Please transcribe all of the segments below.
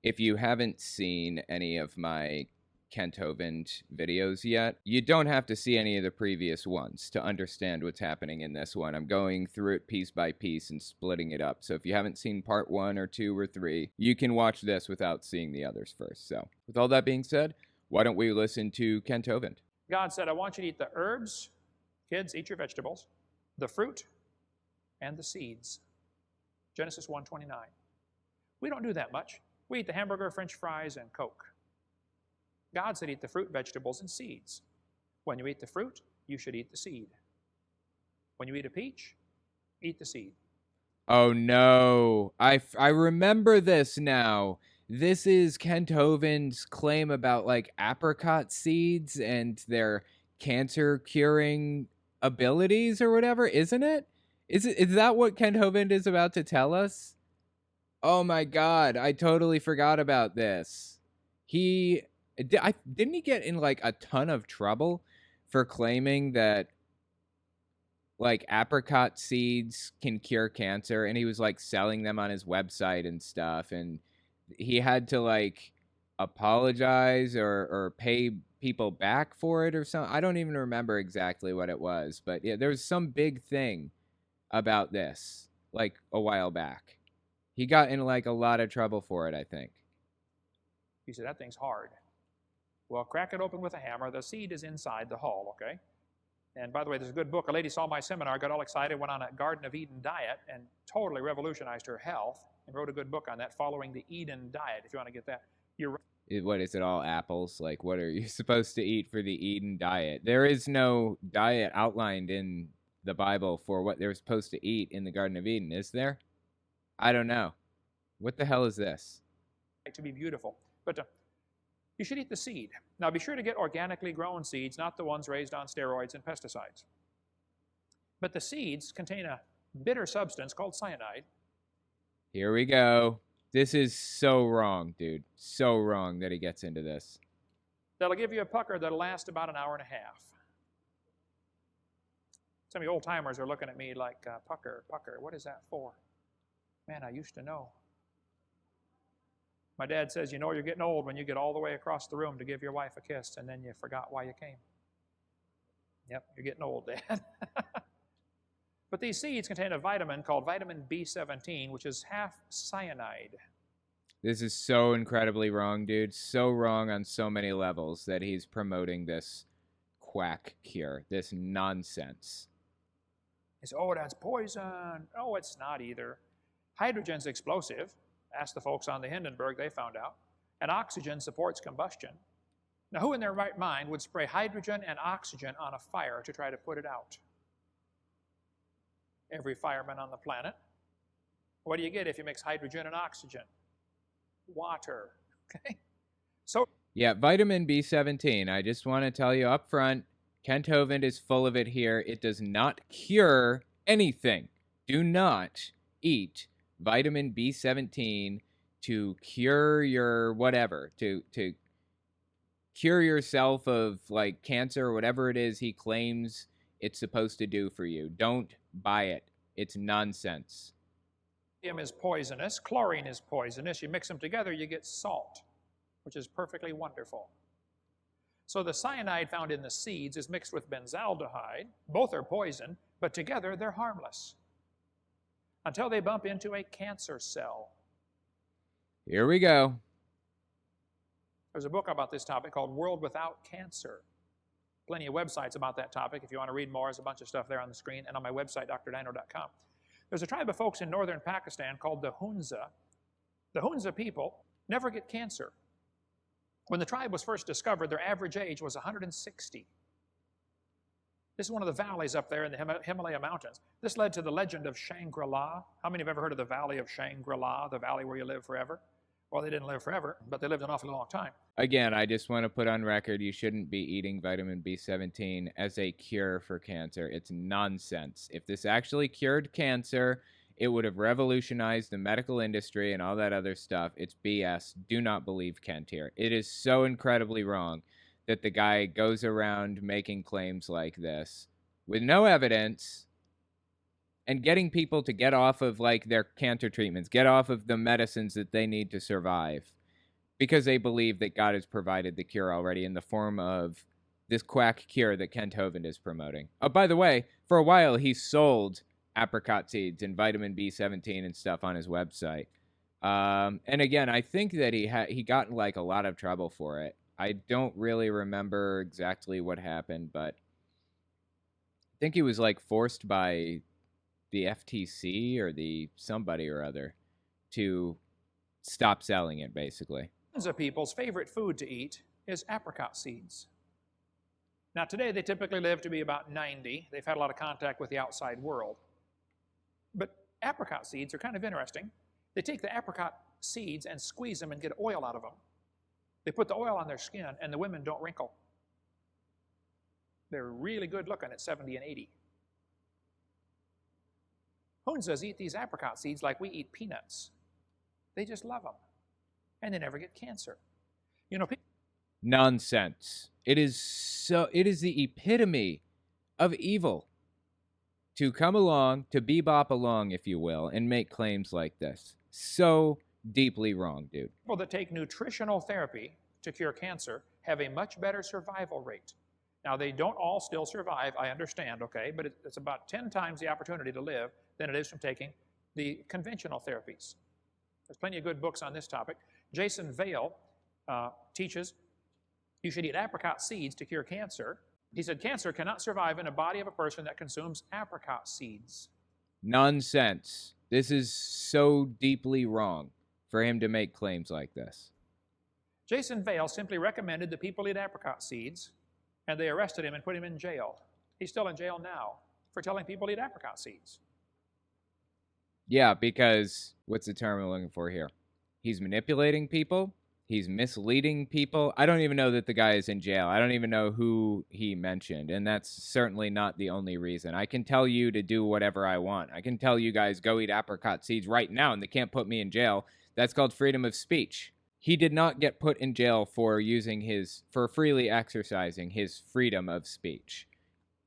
If you haven't seen any of my Kent Hovind videos yet, you don't have to see any of the previous ones to understand what's happening in this one. I'm going through it piece by piece and splitting it up. So if you haven't seen part 1 or 2 or 3, you can watch this without seeing the others first. So with all that being said, why don't we listen to Kent Hovind? God said, I want you to eat the herbs, kids, eat your vegetables, the fruit, and the seeds. Genesis 1:29. We don't do that much. We eat the hamburger, French fries, and Coke. God said eat the fruit, vegetables, and seeds. When you eat the fruit, you should eat the seed. When you eat a peach, eat the seed. Oh no, I remember this now. This is Kent Hovind's claim about like apricot seeds and their cancer curing abilities or whatever, isn't it? Is that what Kent Hovind is about to tell us? Oh my god, I totally forgot about this. Didn't he get in like a ton of trouble for claiming that like apricot seeds can cure cancer, and he was like selling them on his website and stuff, and he had to like apologize or pay people back for it or something. I don't even remember exactly what it was, but yeah, there was some big thing about this like a while back. He got in like a lot of trouble for it, I think. You say, that thing's hard. Well, crack it open with a hammer. The seed is inside the hull, okay? And by the way, there's a good book. A lady saw my seminar, got all excited, went on a Garden of Eden diet, and totally revolutionized her health, and wrote a good book on that, Following the Eden Diet, if you want to get that. What is it, all apples? Like, what are you supposed to eat for the Eden diet? There is no diet outlined in the Bible for what they're supposed to eat in the Garden of Eden, is there? I don't know. What the hell is this? To be beautiful. But you should eat the seed. Now be sure to get organically grown seeds, not the ones raised on steroids and pesticides. But the seeds contain a bitter substance called cyanide. Here we go. This is so wrong, dude. So wrong that he gets into this. That'll give you a pucker that'll last about an hour and a half. Some of you old timers are looking at me like, pucker, what is that for? Man, I used to know. My dad says, you know you're getting old when you get all the way across the room to give your wife a kiss and then you forgot why you came. Yep, you're getting old, Dad. But these seeds contain a vitamin called vitamin B17, which is half cyanide. This is so incredibly wrong, dude. So wrong on so many levels that he's promoting this quack cure, this nonsense. He says, oh, that's poison. Oh, it's not either. Hydrogen's explosive. Ask the folks on the Hindenburg, they found out. And oxygen supports combustion. Now, who in their right mind would spray hydrogen and oxygen on a fire to try to put it out? Every fireman on the planet. What do you get if you mix hydrogen and oxygen? Water. Okay? So, yeah, vitamin B17, I just want to tell you up front, Kent Hovind is full of it here. It does not cure anything. Do not eat vitamin B17 to cure your whatever, to cure yourself of like cancer or whatever it is he claims it's supposed to do for you. Don't buy it. It's nonsense. Sodium is poisonous. Chlorine is poisonous. You mix them together, you get salt, which is perfectly wonderful. So the cyanide found in the seeds is mixed with benzaldehyde. Both are poison, but together they're harmless until they bump into a cancer cell. Here we go. There's a book about this topic called World Without Cancer. Plenty of websites about that topic. If you want to read more, there's a bunch of stuff there on the screen and on my website, drdino.com. There's a tribe of folks in northern Pakistan called the Hunza. The Hunza people never get cancer. When the tribe was first discovered, their average age was 160. This is one of the valleys up there in the Himalaya Mountains. This led to the legend of Shangri-La. How many have ever heard of the Valley of Shangri-La, the valley where you live forever? Well, they didn't live forever, but they lived an awfully long time. Again, I just want to put on record, you shouldn't be eating vitamin B17 as a cure for cancer. It's nonsense. If this actually cured cancer, it would have revolutionized the medical industry and all that other stuff. It's BS. Do not believe Kent here. It is so incredibly wrong that the guy goes around making claims like this with no evidence and getting people to get off of like their cancer treatments, get off of the medicines that they need to survive. because they believe that God has provided the cure already in the form of this quack cure that Kent Hovind is promoting. Oh, by the way, for a while he sold apricot seeds and vitamin B17 and stuff on his website. And again, I think that he got in like a lot of trouble for it. I don't really remember exactly what happened, but I think he was like forced by the FTC or the somebody or other to stop selling it, basically. Millions of people's favorite food to eat is apricot seeds. Now, today they typically live to be about 90. They've had a lot of contact with the outside world. But apricot seeds are kind of interesting. They take the apricot seeds and squeeze them and get oil out of them. They put the oil on their skin, and the women don't wrinkle. They're really good looking at 70 and 80. Hovind says, eat these apricot seeds like we eat peanuts. They just love them. And they never get cancer. You know, Nonsense. It is the epitome of evil to come along, to bebop along, if you will, and make claims like this. So deeply wrong, dude. People that take nutritional therapy to cure cancer have a much better survival rate. Now, they don't all still survive, I understand, okay, but it's about 10 times the opportunity to live than it is from taking the conventional therapies. There's plenty of good books on this topic. Jason Vale teaches you should eat apricot seeds to cure cancer. He said cancer cannot survive in a body of a person that consumes apricot seeds. Nonsense. This is so deeply wrong for him to make claims like this. Jason Vale simply recommended that people eat apricot seeds, and they arrested him and put him in jail. He's still in jail now for telling people to eat apricot seeds. Yeah, because what's the term I'm looking for here? He's manipulating people. He's misleading people. I don't even know that the guy is in jail. I don't even know who he mentioned, and that's certainly not the only reason. I can tell you to do whatever I want. I can tell you guys go eat apricot seeds right now, and they can't put me in jail. That's called freedom of speech. He did not get put in jail for freely exercising his freedom of speech.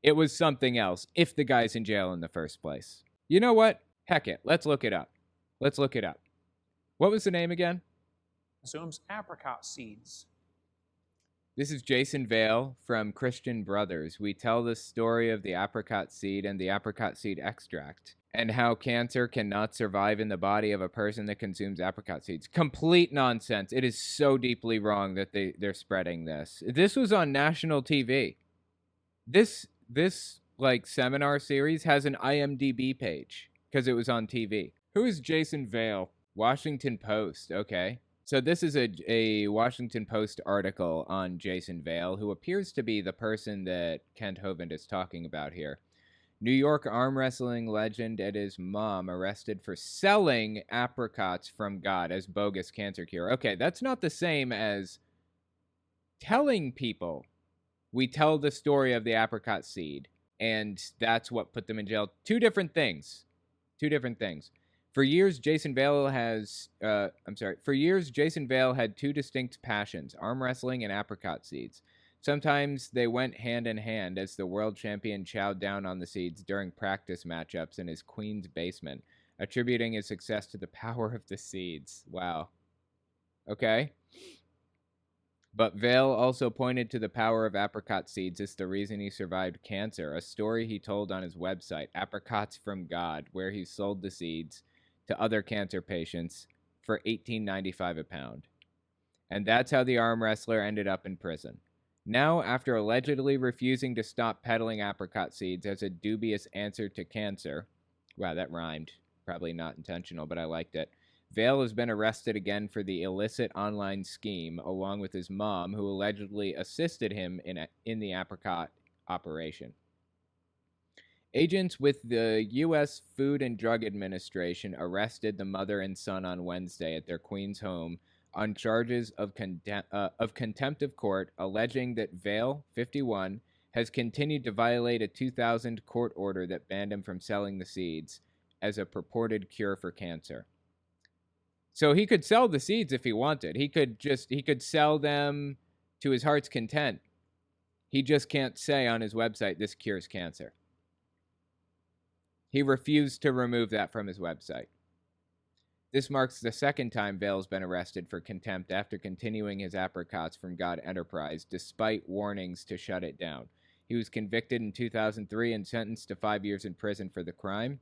It was something else, if the guy's in jail in the first place. You know what? Heck it. Let's look it up. Let's look it up. What was the name again? Consumes apricot seeds. This is Jason Vale from Christian Brothers. We tell the story of the apricot seed and the apricot seed extract, and how cancer cannot survive in the body of a person that consumes apricot seeds. Complete nonsense. It is so deeply wrong that they're spreading this. This was on national TV. This like seminar series has an IMDb page because it was on TV. Who is Jason Vale? Washington Post. Okay. So this is a Washington Post article on Jason Vale, who appears to be the person that Kent Hovind is talking about here. New York arm wrestling legend and his mom arrested for selling apricots from God as bogus cancer cure. Okay, that's not the same as telling people we tell the story of the apricot seed, and that's what put them in jail. Two different things. For years, Jason Vale had two distinct passions, arm wrestling and apricot seeds. Sometimes they went hand in hand as the world champion chowed down on the seeds during practice matchups in his queen's basement, attributing his success to the power of the seeds. Wow. Okay. But Vale also pointed to the power of apricot seeds as the reason he survived cancer, a story he told on his website, Apricots from God, where he sold the seeds to other cancer patients for $18.95 a pound. And that's how the arm wrestler ended up in prison. Now, after allegedly refusing to stop peddling apricot seeds as a dubious answer to cancer, wow, that rhymed. Probably not intentional, but I liked it. Vale has been arrested again for the illicit online scheme, along with his mom, who allegedly assisted him in the apricot operation. Agents with the U.S. Food and Drug Administration arrested the mother and son on Wednesday at their Queens home on charges of contempt of court, alleging that Vale, 51, has continued to violate a 2000 court order that banned him from selling the seeds as a purported cure for cancer. So he could sell the seeds if he wanted. He could sell them to his heart's content. He just can't say on his website, this cures cancer. He refused to remove that from his website. This marks the second time Vail's been arrested for contempt after continuing his apricots from God Enterprise, despite warnings to shut it down. He was convicted in 2003 and sentenced to 5 years in prison for the crime.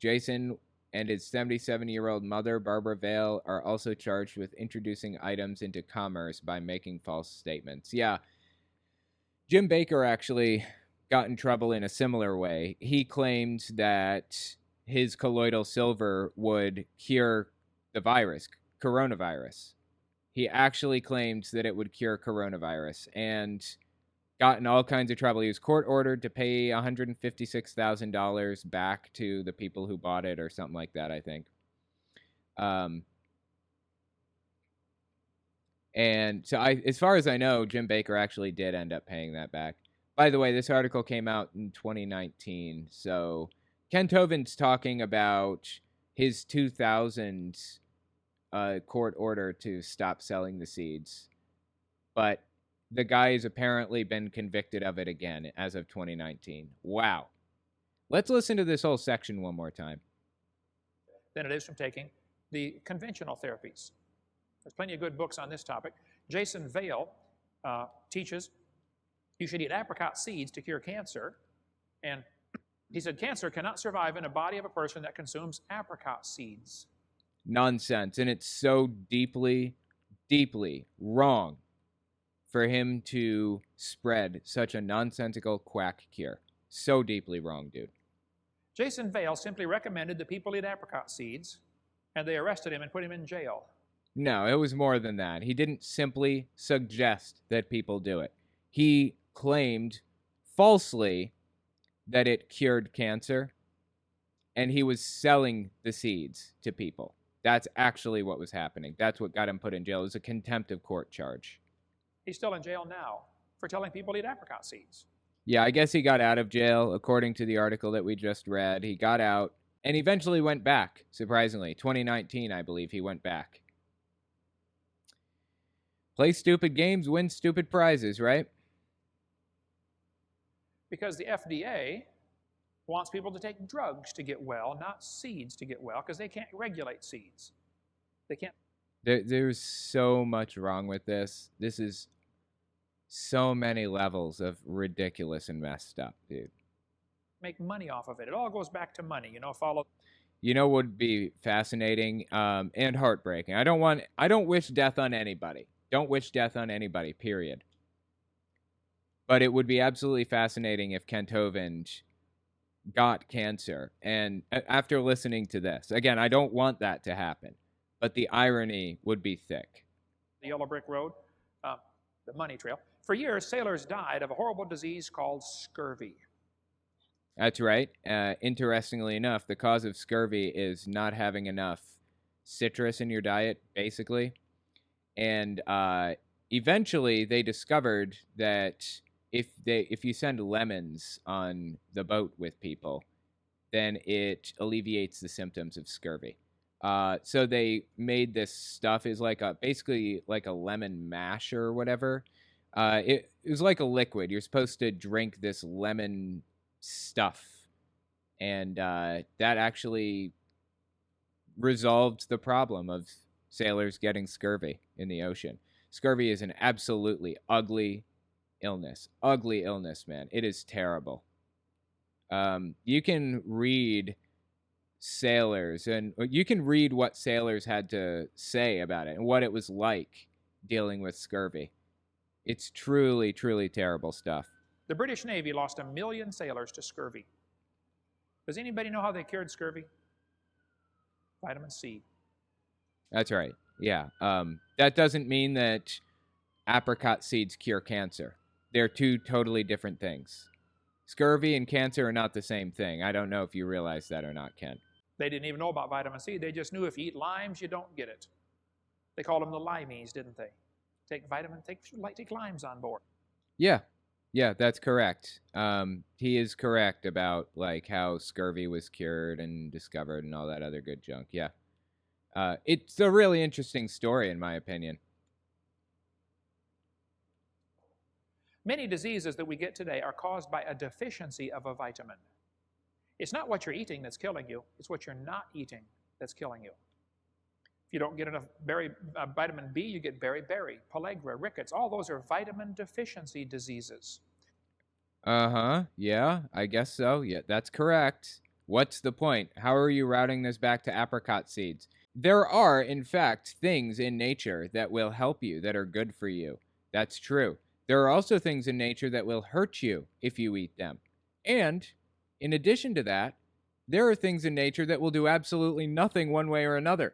Jason and his 77-year-old mother, Barbara Vail, are also charged with introducing items into commerce by making false statements. Yeah, Jim Baker actually got in trouble in a similar way. He claimed that his colloidal silver would cure the virus, coronavirus. He actually claimed that it would cure coronavirus and got in all kinds of trouble. He was court ordered to pay $156,000 back to the people who bought it or something like that, I think. And so as far as I know, Jim Baker actually did end up paying that back. By the way, this article came out in 2019. So Kent Hovind's talking about his 2000 court order to stop selling the seeds. But the guy has apparently been convicted of it again as of 2019. Wow. Let's listen to this whole section one more time. Than it is from taking the conventional therapies. There's plenty of good books on this topic. Jason Vail teaches you should eat apricot seeds to cure cancer. And he said cancer cannot survive in a body of a person that consumes apricot seeds. Nonsense. And it's so deeply, deeply wrong for him to spread such a nonsensical quack cure. So deeply wrong, dude. Jason Vail simply recommended that people eat apricot seeds, and they arrested him and put him in jail. No, it was more than that. He didn't simply suggest that people do it. He claimed falsely that it cured cancer, and he was selling the seeds to people. That's actually what was happening. That's what got him put in jail. It was a contempt of court charge. He's still in jail now for telling people to eat apricot seeds. Yeah, I guess he got out of jail, according to the article that we just read. He got out and eventually went back, surprisingly. 2019, I believe, he went back. Play stupid games, win stupid prizes, right? Because the FDA wants people to take drugs to get well, not seeds to get well, because they can't regulate seeds. They can't. There's so much wrong with this. This is so many levels of ridiculous and messed up, dude. Make money off of it. It all goes back to money, follow. You know what would be fascinating and heartbreaking? I don't wish death on anybody. Don't wish death on anybody, period. But it would be absolutely fascinating if Kent Hovind got cancer. And after listening to this, again, I don't want that to happen. But the irony would be thick. The Yellow Brick Road, the money trail. For years, sailors died of a horrible disease called scurvy. That's right. Interestingly enough, the cause of scurvy is not having enough citrus in your diet, basically. And eventually, they discovered that if you send lemons on the boat with people, then it alleviates the symptoms of scurvy. So they made this stuff is basically like a lemon mash or whatever. It was like a liquid. You're supposed to drink this lemon stuff, and that actually resolved the problem of sailors getting scurvy in the ocean. Scurvy is an absolutely ugly illness. Ugly illness, man. It is terrible. You can read sailors, and you can read what sailors had to say about it and what it was like dealing with scurvy. It's truly, truly terrible stuff. The British Navy lost 1 million sailors to scurvy. Does anybody know how they cured scurvy? Vitamin C. That's right. Yeah. That doesn't mean that apricot seeds cure cancer. They're two totally different things. Scurvy and cancer are not the same thing. I don't know if you realize that or not, Ken. They didn't even know about vitamin C. They just knew if you eat limes, you don't get it. They called them the limeys, didn't they? Take limes on board. Yeah, that's correct. He is correct about how scurvy was cured and discovered and all that other good junk. Yeah, it's a really interesting story in my opinion. Many diseases that we get today are caused by a deficiency of a vitamin. It's not what you're eating that's killing you. It's what you're not eating that's killing you. If you don't get enough vitamin B, you get beriberi, pellagra, rickets. All those are vitamin deficiency diseases. Uh-huh. Yeah, I guess so. Yeah, that's correct. What's the point? How are you routing this back to apricot seeds? There are, in fact, things in nature that will help you, that are good for you. That's true. There are also things in nature that will hurt you if you eat them. And, in addition to that, there are things in nature that will do absolutely nothing one way or another.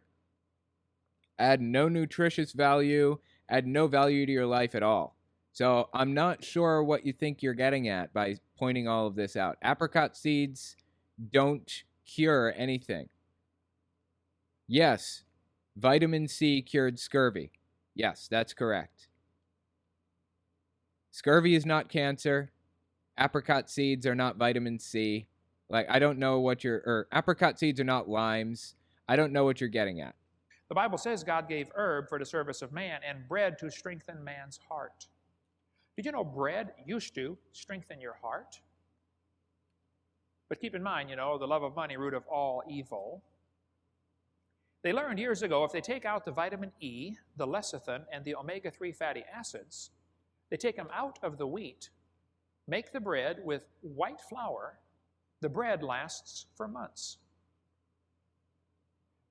Add no nutritious value, add no value to your life at all. So I'm not sure what you think you're getting at by pointing all of this out. Apricot seeds don't cure anything. Yes, vitamin C cured scurvy. Yes, that's correct. Scurvy is not cancer. Apricot seeds are not vitamin C. Like, I don't know what apricot seeds are not limes. I don't know what you're getting at. The Bible says God gave herb for the service of man and bread to strengthen man's heart. Did you know bread used to strengthen your heart? But keep in mind, the love of money, root of all evil. They learned years ago if they take out the vitamin E, the lecithin, and the omega-3 fatty acids, they take them out of the wheat, make the bread with white flour, the bread lasts for months.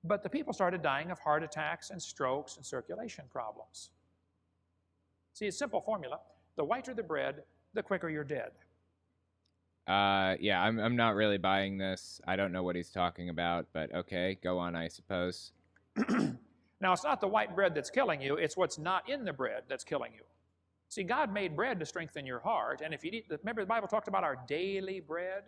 But the people started dying of heart attacks and strokes and circulation problems. See, it's a simple formula. The whiter the bread, the quicker you're dead. Yeah, I'm not really buying this. I don't know what he's talking about, but okay, go on, I suppose. Now, it's not the white bread that's killing you, it's what's not in the bread that's killing you. See, God made bread to strengthen your heart, and if you eat, remember the Bible talked about our daily bread?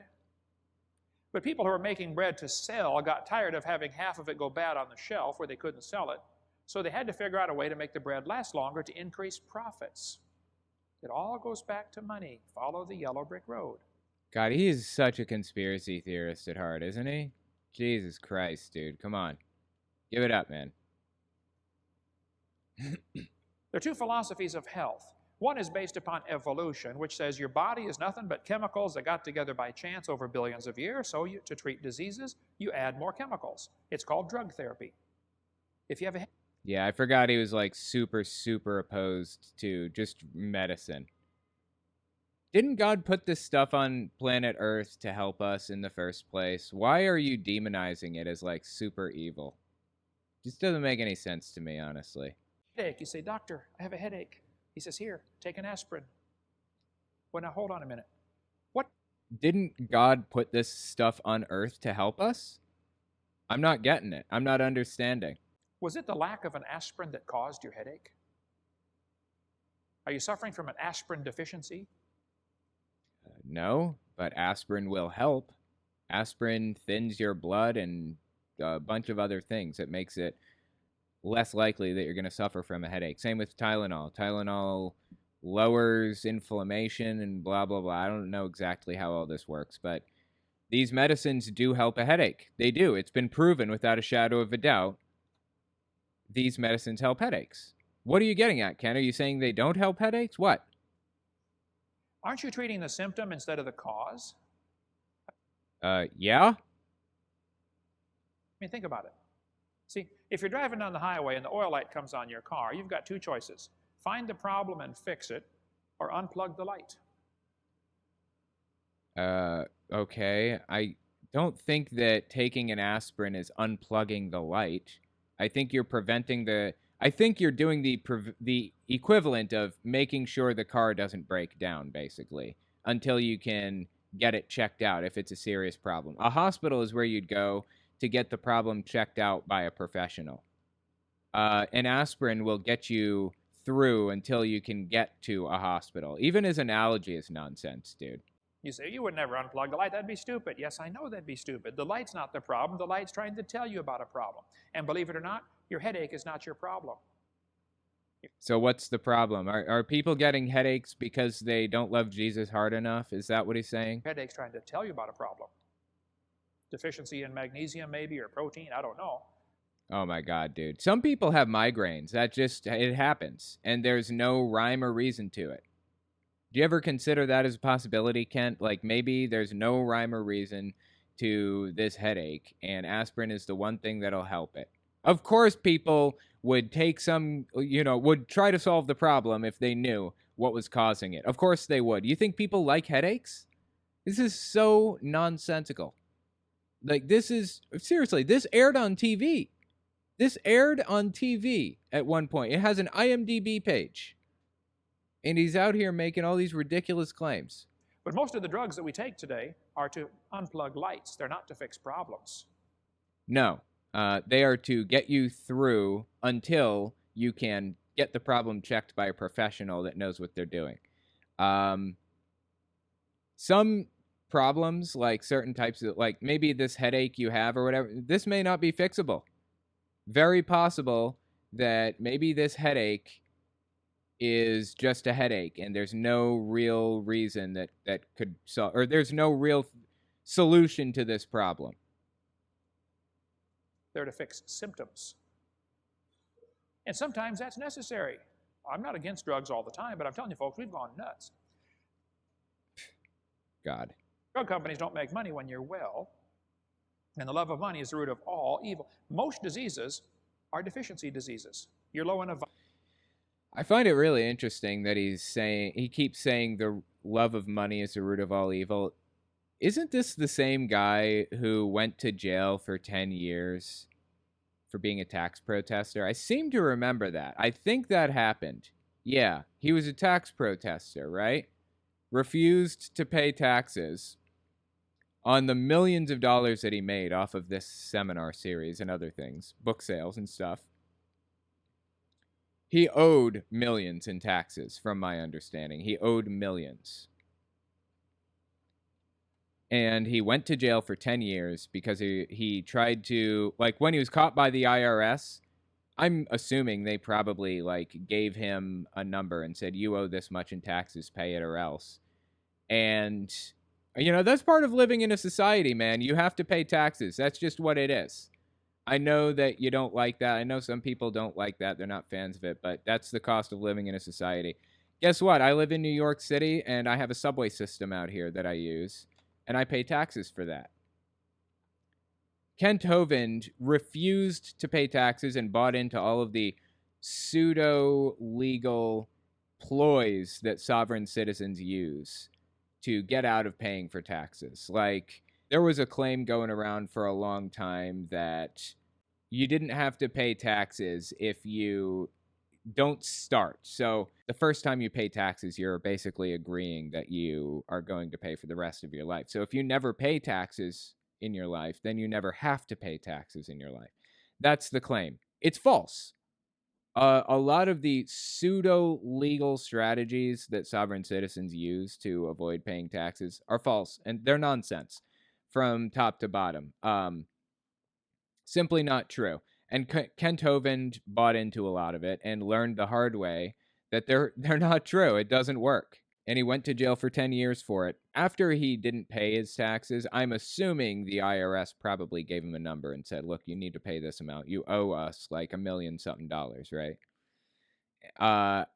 But people who were making bread to sell got tired of having half of it go bad on the shelf where they couldn't sell it, so they had to figure out a way to make the bread last longer to increase profits. It all goes back to money. Follow the yellow brick road. God, he is such a conspiracy theorist at heart, isn't he? Jesus Christ, dude. Come on. Give it up, man. There are two philosophies of health. One is based upon evolution, which says your body is nothing but chemicals that got together by chance over billions of years, so to treat diseases, you add more chemicals. It's called drug therapy. If you have a... Yeah, I forgot he was like super, super opposed to just medicine. Didn't God put this stuff on planet Earth to help us in the first place? Why are you demonizing it as like super evil? Just doesn't make any sense to me, honestly. Headache. You say, doctor, I have a headache. He says, here, take an aspirin. Well, now hold on a minute. What? Didn't God put this stuff on Earth to help us? I'm not getting it. I'm not understanding. Was it the lack of an aspirin that caused your headache? Are you suffering from an aspirin deficiency? No, but aspirin will help. Aspirin thins your blood and a bunch of other things. It makes it less likely that you're going to suffer from a headache. Same with Tylenol. Tylenol lowers inflammation and blah, blah, blah. I don't know exactly how all this works, but these medicines do help a headache. They do. It's been proven without a shadow of a doubt. These medicines help headaches. What are you getting at, Ken? Are you saying they don't help headaches? What? Aren't you treating the symptom instead of the cause? Yeah. I mean, think about it. See, if you're driving down the highway and the oil light comes on your car, you've got two choices. Find the problem and fix it, or unplug the light. Okay. I don't think that taking an aspirin is unplugging the light. I think you're preventing I think you're doing the equivalent of making sure the car doesn't break down, basically, until you can get it checked out if it's a serious problem. A hospital is where you'd go to get the problem checked out by a professional. An aspirin will get you through until you can get to a hospital. Even his analogy is nonsense, dude. You say, you would never unplug the light. That'd be stupid. Yes, I know that'd be stupid. The light's not the problem. The light's trying to tell you about a problem. And believe it or not, your headache is not your problem. So what's the problem? Are people getting headaches because they don't love Jesus hard enough? Is that what he's saying? Headache's trying to tell you about a problem. Deficiency in magnesium maybe, or protein, I don't know. Oh my God, dude. Some people have migraines. It happens. And there's no rhyme or reason to it. Do you ever consider that as a possibility, Kent? Like maybe there's no rhyme or reason to this headache, and aspirin is the one thing that'll help it. Of course, people would take some, would try to solve the problem if they knew what was causing it. Of course they would. You think people like headaches? This is so nonsensical. Like, seriously, this aired on TV. This aired on TV at one point. It has an IMDb page. And he's out here making all these ridiculous claims. But most of the drugs that we take today are to unplug lights. They're not to fix problems. No. They are to get you through until you can get the problem checked by a professional that knows what they're doing. Some problems, like certain types of, like maybe this headache you have or whatever, this may not be fixable. Very possible that maybe this headache is just a headache and there's no real reason that could solve, or there's no real solution to this problem. They're to fix symptoms. And sometimes that's necessary. I'm not against drugs all the time, but I'm telling you folks, we've gone nuts. God. Drug companies don't make money when you're well, and the love of money is the root of all evil. Most diseases are deficiency diseases. You're low in a... I find it really interesting that he keeps saying the love of money is the root of all evil. Isn't this the same guy who went to jail for 10 years for being a tax protester? I seem to remember that. I think that happened. Yeah, he was a tax protester, right? Refused to pay taxes on the millions of dollars that he made off of this seminar series and other things, book sales and stuff. He owed millions in taxes, from my understanding. He owed millions. And he went to jail for 10 years because he tried to, like, when he was caught by the IRS, I'm assuming they probably, like, gave him a number and said, you owe this much in taxes, pay it or else. And, that's part of living in a society, man. You have to pay taxes. That's just what it is. I know that you don't like that. I know some people don't like that. They're not fans of it, but that's the cost of living in a society. Guess what? I live in New York City, and I have a subway system out here that I use, and I pay taxes for that. Kent Hovind refused to pay taxes and bought into all of the pseudo-legal ploys that sovereign citizens use to get out of paying for taxes. Like, there was a claim going around for a long time that you didn't have to pay taxes if you don't start. So the first time you pay taxes, you're basically agreeing that you are going to pay for the rest of your life. So if you never pay taxes in your life, then you never have to pay taxes in your life. That's the claim. It's false. A lot of the pseudo-legal strategies that sovereign citizens use to avoid paying taxes are false, and they're nonsense from top to bottom. Simply not true. And Kent Hovind bought into a lot of it and learned the hard way that they're not true. It doesn't work. And he went to jail for 10 years for it. After he didn't pay his taxes, I'm assuming the IRS probably gave him a number and said, look, you need to pay this amount. You owe us like $1 million something, right?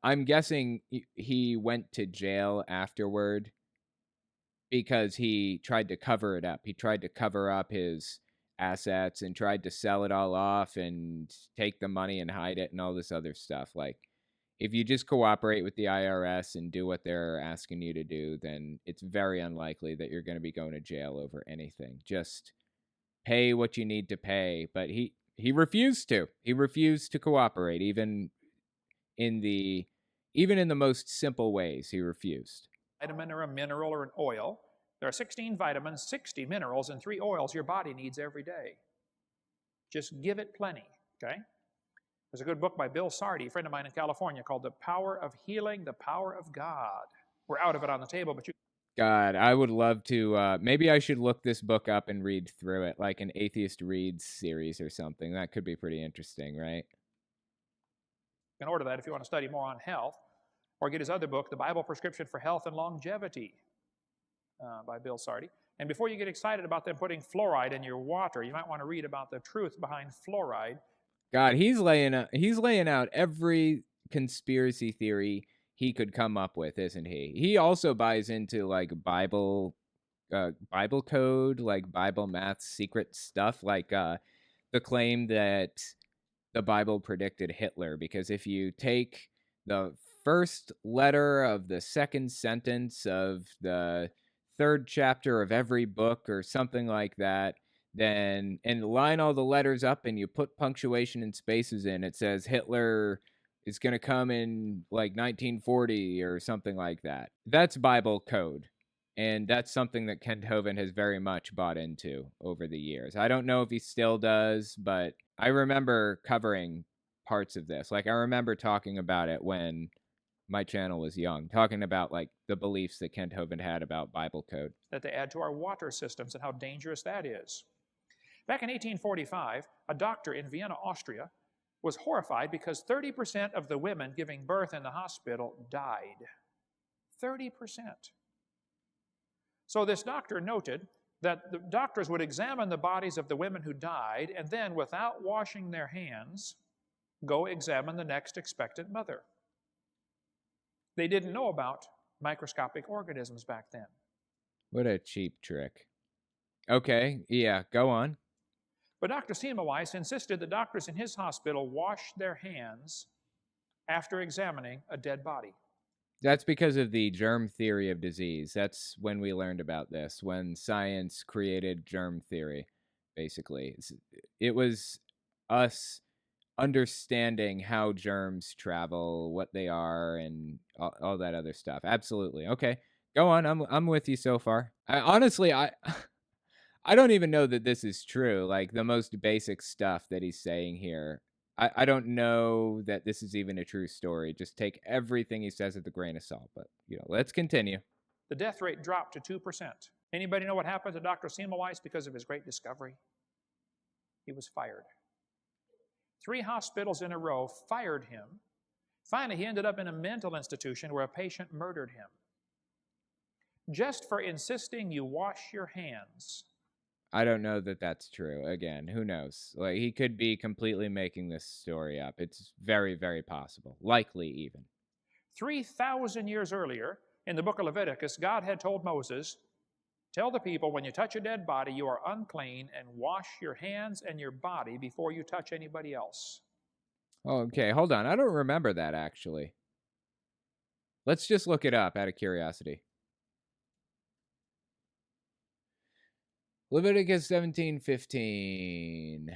I'm guessing he went to jail afterward because he tried to cover it up. He tried to cover up his assets and tried to sell it all off and take the money and hide it and all this other stuff. Like, if you just cooperate with the IRS and do what they're asking you to do, then it's very unlikely that you're going to be going to jail over anything. Just pay what you need to pay. But he refused to. He refused to cooperate, even in the most simple ways. He refused. Vitamin or a mineral or an oil. There are 16 vitamins, 60 minerals, and 3 oils your body needs every day. Just give it plenty, okay? There's a good book by Bill Sardi, a friend of mine in California, called The Power of Healing, The Power of God. We're out of it on the table, but you... God, I would love to, maybe I should look this book up and read through it, like an Atheist Reads series or something. That could be pretty interesting, right? You can order that if you want to study more on health, or get his other book, The Bible Prescription for Health and Longevity, by Bill Sardi. And before you get excited about them putting fluoride in your water, you might want to read about the truth behind fluoride. God, he's laying out every conspiracy theory he could come up with, isn't he? He also buys into like Bible code, like Bible math secret stuff, like the claim that the Bible predicted Hitler, because if you take the first letter of the second sentence of the third chapter of every book or something like that, then and line all the letters up and you put punctuation and spaces in, it says Hitler is going to come in like 1940 or something like that. That's Bible code. And that's something that Kent Hovind has very much bought into over the years. I don't know if he still does, but I remember covering parts of this. Like, I remember talking about it when my channel was young, talking about like the beliefs that Kent Hovind had about Bible code. That they add to our water systems and how dangerous that is. Back in 1845, a doctor in Vienna, Austria, was horrified because 30% of the women giving birth in the hospital died. 30%. So this doctor noted that the doctors would examine the bodies of the women who died and then, without washing their hands, go examine the next expectant mother. They didn't know about microscopic organisms back then. What a cheap trick. Okay, yeah, go on. But Dr. Semmelweis insisted that doctors in his hospital wash their hands after examining a dead body. That's because of the germ theory of disease. That's when we learned about this, when science created germ theory, basically. It was us understanding how germs travel, what they are, and all that other stuff. Absolutely. Okay, go on. I'm with you so far. Honestly, I don't even know that this is true. Like, the most basic stuff that he's saying here, I don't know that this is even a true story. Just take everything he says with a grain of salt. But, let's continue. The death rate dropped to 2%. Anybody know what happened to Dr. Semmelweis because of his great discovery? He was fired. 3 hospitals in a row fired him. Finally, he ended up in a mental institution where a patient murdered him. Just for insisting you wash your hands. I don't know that that's true. Again, who knows? Like, he could be completely making this story up. It's very, very possible. Likely, even. 3,000 years earlier, in the book of Leviticus, God had told Moses, tell the people, when you touch a dead body, you are unclean, and wash your hands and your body before you touch anybody else. Okay, hold on. I don't remember that, actually. Let's just look it up out of curiosity. Leviticus 17:15.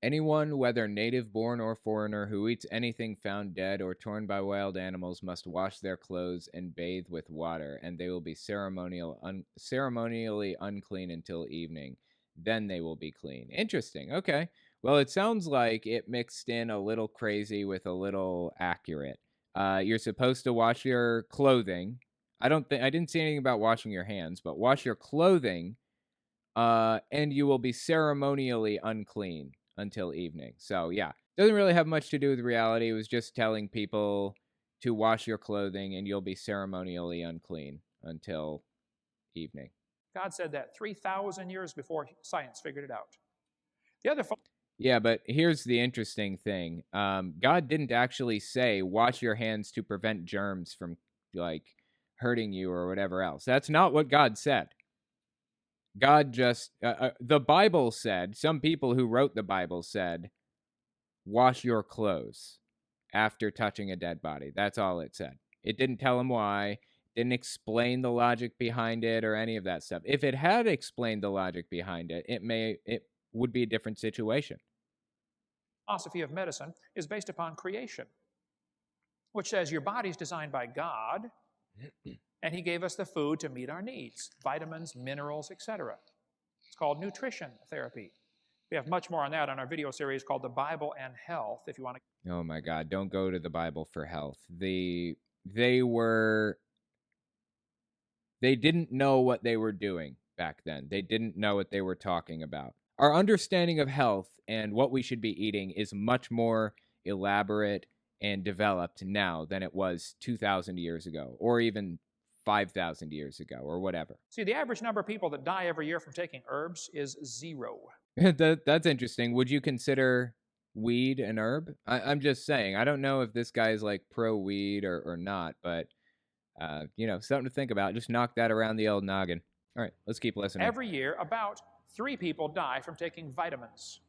Anyone, whether native born or foreigner, who eats anything found dead or torn by wild animals must wash their clothes and bathe with water, and they will be ceremonially unclean until evening. Then they will be clean. Interesting. Okay. Well, it sounds like it mixed in a little crazy with a little accurate. You're supposed to wash your clothing. I didn't see anything about washing your hands, but wash your clothing, and you will be ceremonially unclean until evening. So yeah, doesn't really have much to do with reality. It was just telling people to wash your clothing and you'll be ceremonially unclean until evening. God said that 3,000 years before science figured it out. The other Yeah, but here's the interesting thing. God didn't actually say wash your hands to prevent germs from like hurting you or whatever else. That's not what God said. God just, the Bible said, some people who wrote the Bible said, wash your clothes after touching a dead body. That's all it said. It didn't tell them why, didn't explain the logic behind it or any of that stuff. If it had explained the logic behind it, it would be a different situation. Philosophy of medicine is based upon creation, which says your body's designed by God, and he gave us the food to meet our needs, vitamins, minerals, etc. It's called nutrition therapy. We have much more on that on our video series called The Bible and Health, if you want to. Oh my God, don't go to the Bible for health. They didn't know what they were doing back then. They didn't know what they were talking about. Our understanding of health and what we should be eating is much more elaborate and developed now than it was 2,000 years ago, or even 5,000 years ago, or whatever. See, the average number of people that die every year from taking herbs is 0. That's interesting. Would you consider weed an herb? I'm just saying. I don't know if this guy is like pro-weed or not, but, something to think about. Just knock that around the old noggin. All right, let's keep listening. Every year, about 3 people die from taking vitamins.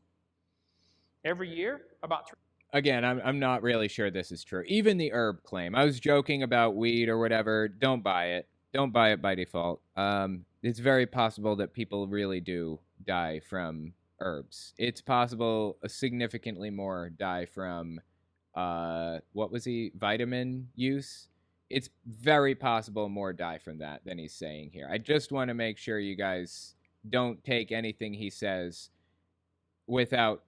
Every year, about Again, I'm not really sure this is true. Even the herb claim. I was joking about weed or whatever. Don't buy it. Don't buy it by default. It's very possible that people really do die from herbs. It's possible significantly more die from what was he? Vitamin use. It's very possible more die from that than he's saying here. I just want to make sure you guys don't take anything he says without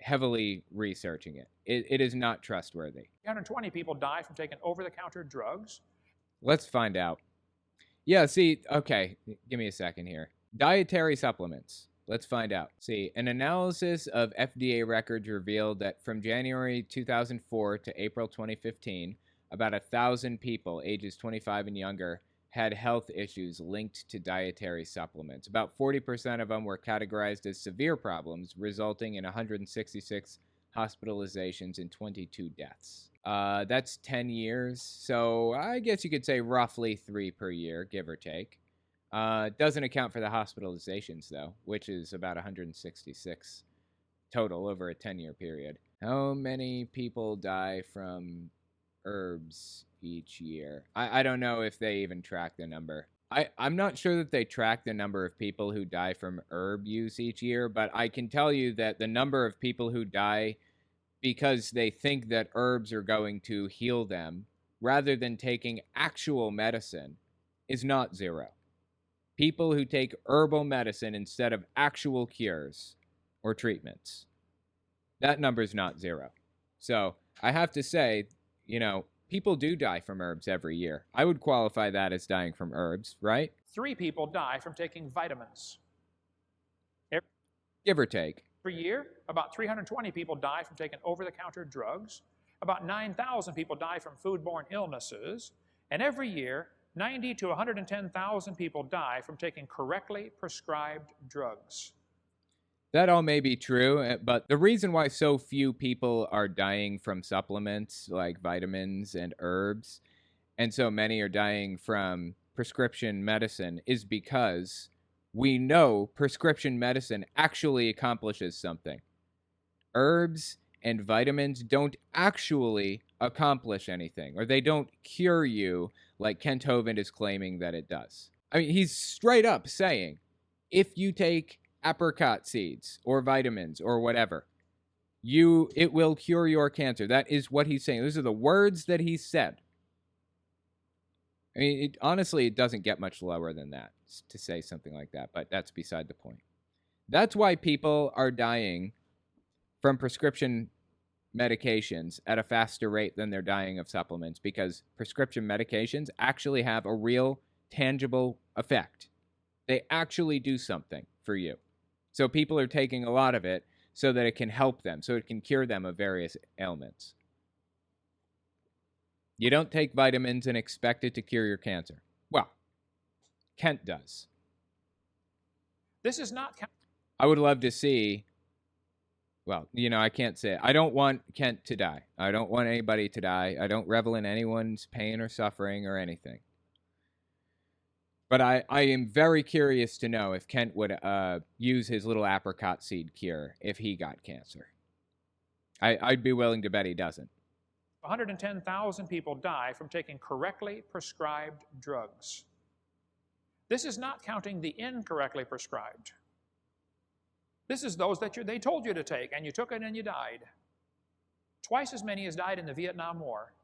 heavily researching it. It is not trustworthy. 320 people die from taking over-the-counter drugs. Let's find out. Yeah, see, okay, give me a second here. Dietary supplements. Let's find out. See, an analysis of FDA records revealed that from January 2004 to April 2015, about 1,000 people ages 25 and younger had health issues linked to dietary supplements. About 40% of them were categorized as severe problems, resulting in 166 hospitalizations and 22 deaths. That's 10 years, so I guess you could say roughly 3 per year, give or take. Doesn't account for the hospitalizations, though, which is about 166 total over a 10-year period. How many people die from herbs each year? I don't know if they even track the number. I'm not sure that they track the number of people who die from herb use each year, but I can tell you that the number of people who die because they think that herbs are going to heal them rather than taking actual medicine is not zero. People who take herbal medicine instead of actual cures or treatments, that number is not zero. So I have to say, you know, people do die from herbs every year. I would qualify that as dying from herbs, right? 3 people die from taking vitamins. Give or take. Every year, about 320 people die from taking over-the-counter drugs. About 9,000 people die from foodborne illnesses. And every year, 90 to 110,000 people die from taking correctly prescribed drugs. That all may be true, but the reason why so few people are dying from supplements like vitamins and herbs, and so many are dying from prescription medicine, is because we know prescription medicine actually accomplishes something. Herbs and vitamins don't actually accomplish anything, or they don't cure you like Kent Hovind is claiming that it does. I mean, he's straight up saying, if you take apricot seeds or vitamins or whatever, it will cure your cancer. That is what he's saying. Those are the words that he said. I mean, honestly, it doesn't get much lower than that to say something like that, but that's beside the point. That's why people are dying from prescription medications at a faster rate than they're dying of supplements, because prescription medications actually have a real, tangible effect. They actually do something for you. So people are taking a lot of it so that it can help them, so it can cure them of various ailments. You don't take vitamins and expect it to cure your cancer. Well, Kent does. This is not... I would love to see... Well, you know, I can't say it. I don't want Kent to die. I don't want anybody to die. I don't revel in anyone's pain or suffering or anything. But I am very curious to know if Kent would use his little apricot seed cure if he got cancer. I'd be willing to bet he doesn't. 110,000 people die from taking correctly prescribed drugs. This is not counting the incorrectly prescribed. This is those that they told you to take, and you took it and you died. Twice as many as died in the Vietnam War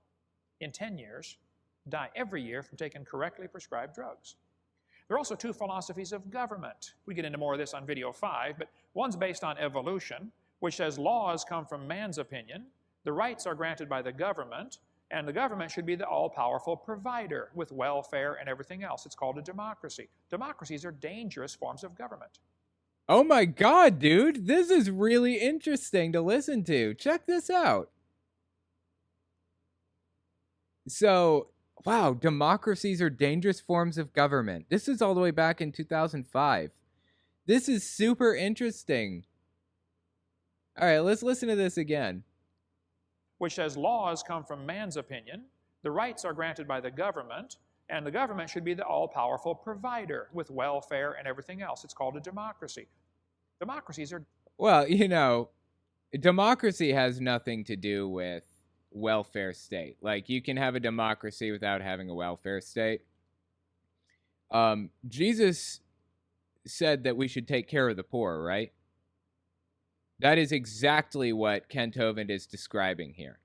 in 10 years die every year from taking correctly prescribed drugs. There are also 2 philosophies of government. We get into more of this on video 5, but one's based on evolution, which says laws come from man's opinion, the rights are granted by the government, and the government should be the all-powerful provider with welfare and everything else. It's called a democracy. Democracies are dangerous forms of government. Oh my God, dude. This is really interesting to listen to. Check this out. So, wow, democracies are dangerous forms of government. This is all the way back in 2005. This is super interesting. All right, let's listen to this again. Which says laws come from man's opinion, the rights are granted by the government, and the government should be the all-powerful provider with welfare and everything else. It's called a democracy. Democracies are... Well, you know, democracy has nothing to do with welfare state. Like, you can have a democracy without having a welfare state. Jesus said that we should take care of the poor, right? That is exactly what Kent Hovind is describing here.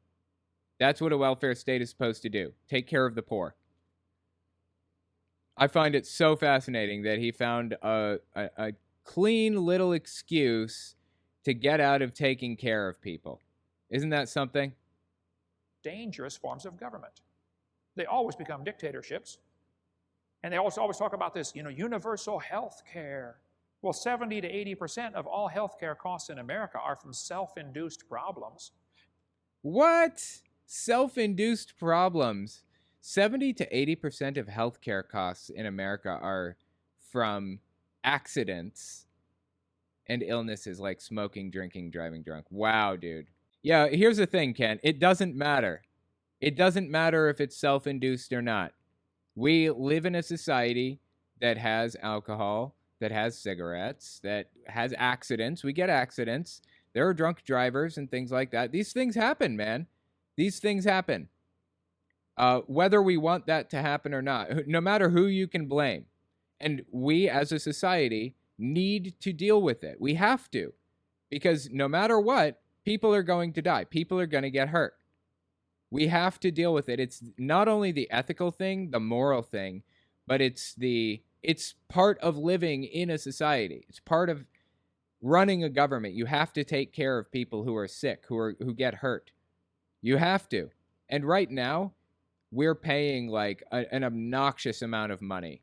That's what a welfare state is supposed to do. Take care of the poor. I find it so fascinating that he found a clean little excuse to get out of taking care of people. Isn't that something? Dangerous forms of government. They always become dictatorships. And they also always talk about this, universal health care. Well, 70 to 80% of all health care costs in America are from self-induced problems. What? Self-induced problems? 70 to 80% of healthcare costs in America are from accidents and illnesses like smoking, drinking, driving drunk. Wow, dude. Yeah, here's the thing, Ken. It doesn't matter. It doesn't matter if it's self-induced or not. We live in a society that has alcohol, that has cigarettes, that has accidents. We get accidents. There are drunk drivers and things like that. These things happen, man. These things happen. Whether we want that to happen or not, no matter who you can blame. And we as a society need to deal with it. We have to. Because no matter what, people are going to die. People are going to get hurt. We have to deal with it. It's not only the ethical thing, the moral thing, but it's part of living in a society. It's part of running a government. You have to take care of people who are sick, who get hurt. You have to. And right now, we're paying like an obnoxious amount of money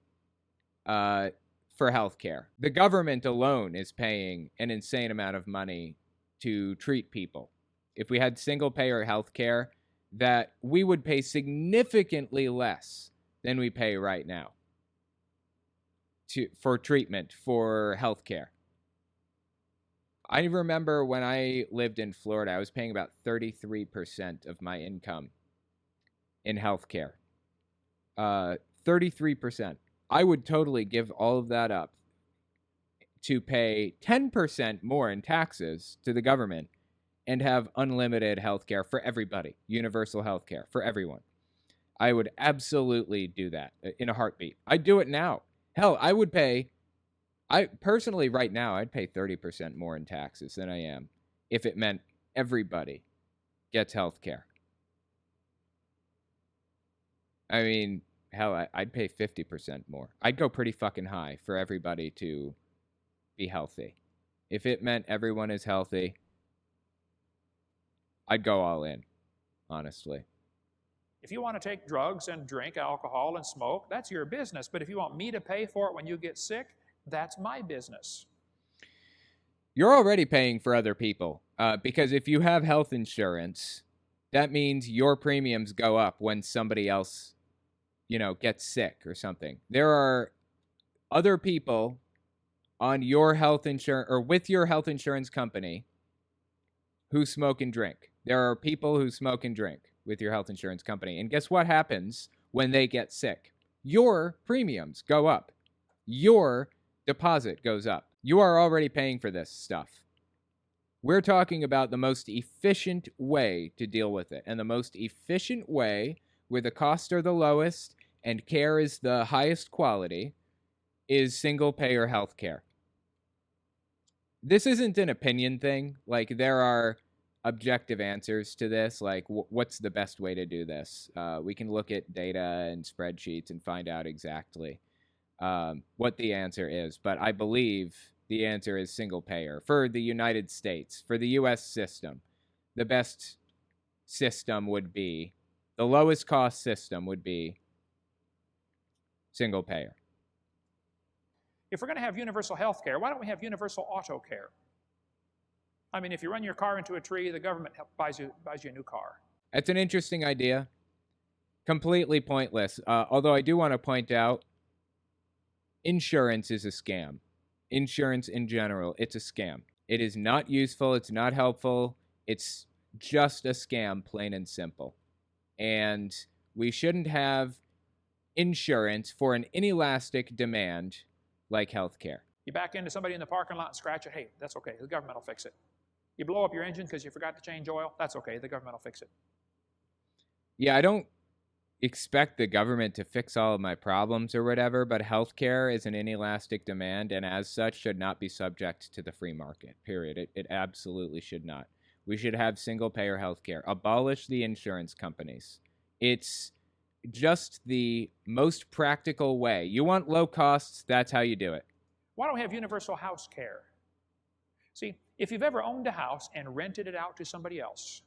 for healthcare. The government alone is paying an insane amount of money to treat people. If we had single-payer healthcare, that we would pay significantly less than we pay right now for treatment, for healthcare. I remember when I lived in Florida, I was paying about 33% of my income in healthcare. 33%. I would totally give all of that up to pay 10% more in taxes to the government and have unlimited healthcare for everybody, universal healthcare for everyone. I would absolutely do that in a heartbeat. I'd do it now. Hell, I personally right now, I'd pay 30% more in taxes than I am if it meant everybody gets healthcare. I mean, hell, I'd pay 50% more. I'd go pretty fucking high for everybody to be healthy. If it meant everyone is healthy, I'd go all in, honestly. If you want to take drugs and drink alcohol and smoke, that's your business. But if you want me to pay for it when you get sick, that's my business. You're already paying for other people because if you have health insurance, that means your premiums go up when somebody else, gets sick or something. There are other people on your health insurance or with your health insurance company who smoke and drink. There are people who smoke and drink with your health insurance company. And guess what happens when they get sick? Your premiums go up. Your deposit goes up. You are already paying for this stuff. We're talking about the most efficient way to deal with it. And the most efficient way, where the costs are the lowest and care is the highest quality, is single-payer healthcare. This isn't an opinion thing. Like, there are objective answers to this. Like, what's the best way to do this? We can look at data and spreadsheets and find out exactly what the answer is. But I believe the answer is single payer for the United States, for the U.S. system. The best system would be, the lowest cost system would be single payer. If we're going to have universal health care, why don't we have universal auto care? I mean, if you run your car into a tree, the government buys you a new car. That's an interesting idea. Completely pointless. Although I do want to point out, insurance is a scam. Insurance in general, it's a scam. It is not useful. It's not helpful. It's just a scam, plain and simple. And we shouldn't have insurance for an inelastic demand like healthcare. You back into somebody in the parking lot and scratch it, hey, that's okay. The government will fix it. You blow up your engine because you forgot to change oil, that's okay. The government will fix it. Yeah, I don't expect the government to fix all of my problems or whatever, but healthcare is an inelastic demand and as such should not be subject to the free market, period. It absolutely should not. We should have single payer healthcare. Abolish the insurance companies. It's just the most practical way. You want low costs, that's how you do it. Why don't we have universal house care? See, if you've ever owned a house and rented it out to somebody else,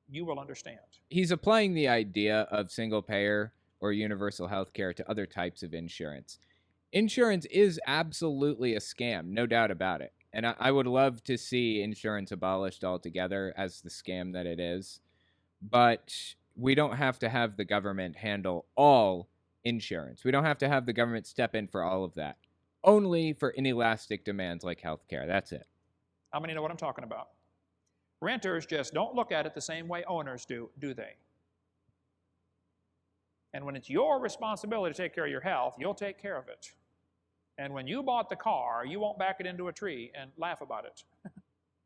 you will understand. He's applying the idea of single payer or universal health care to other types of insurance. Insurance is absolutely a scam, no doubt about it. And I would love to see insurance abolished altogether as the scam that it is. But we don't have to have the government handle all insurance. We don't have to have the government step in for all of that. Only for inelastic demands like healthcare. That's it. How many know what I'm talking about? Renters just don't look at it the same way owners do they? And when it's your responsibility to take care of your health, you'll take care of it. And when you bought the car, you won't back it into a tree and laugh about it.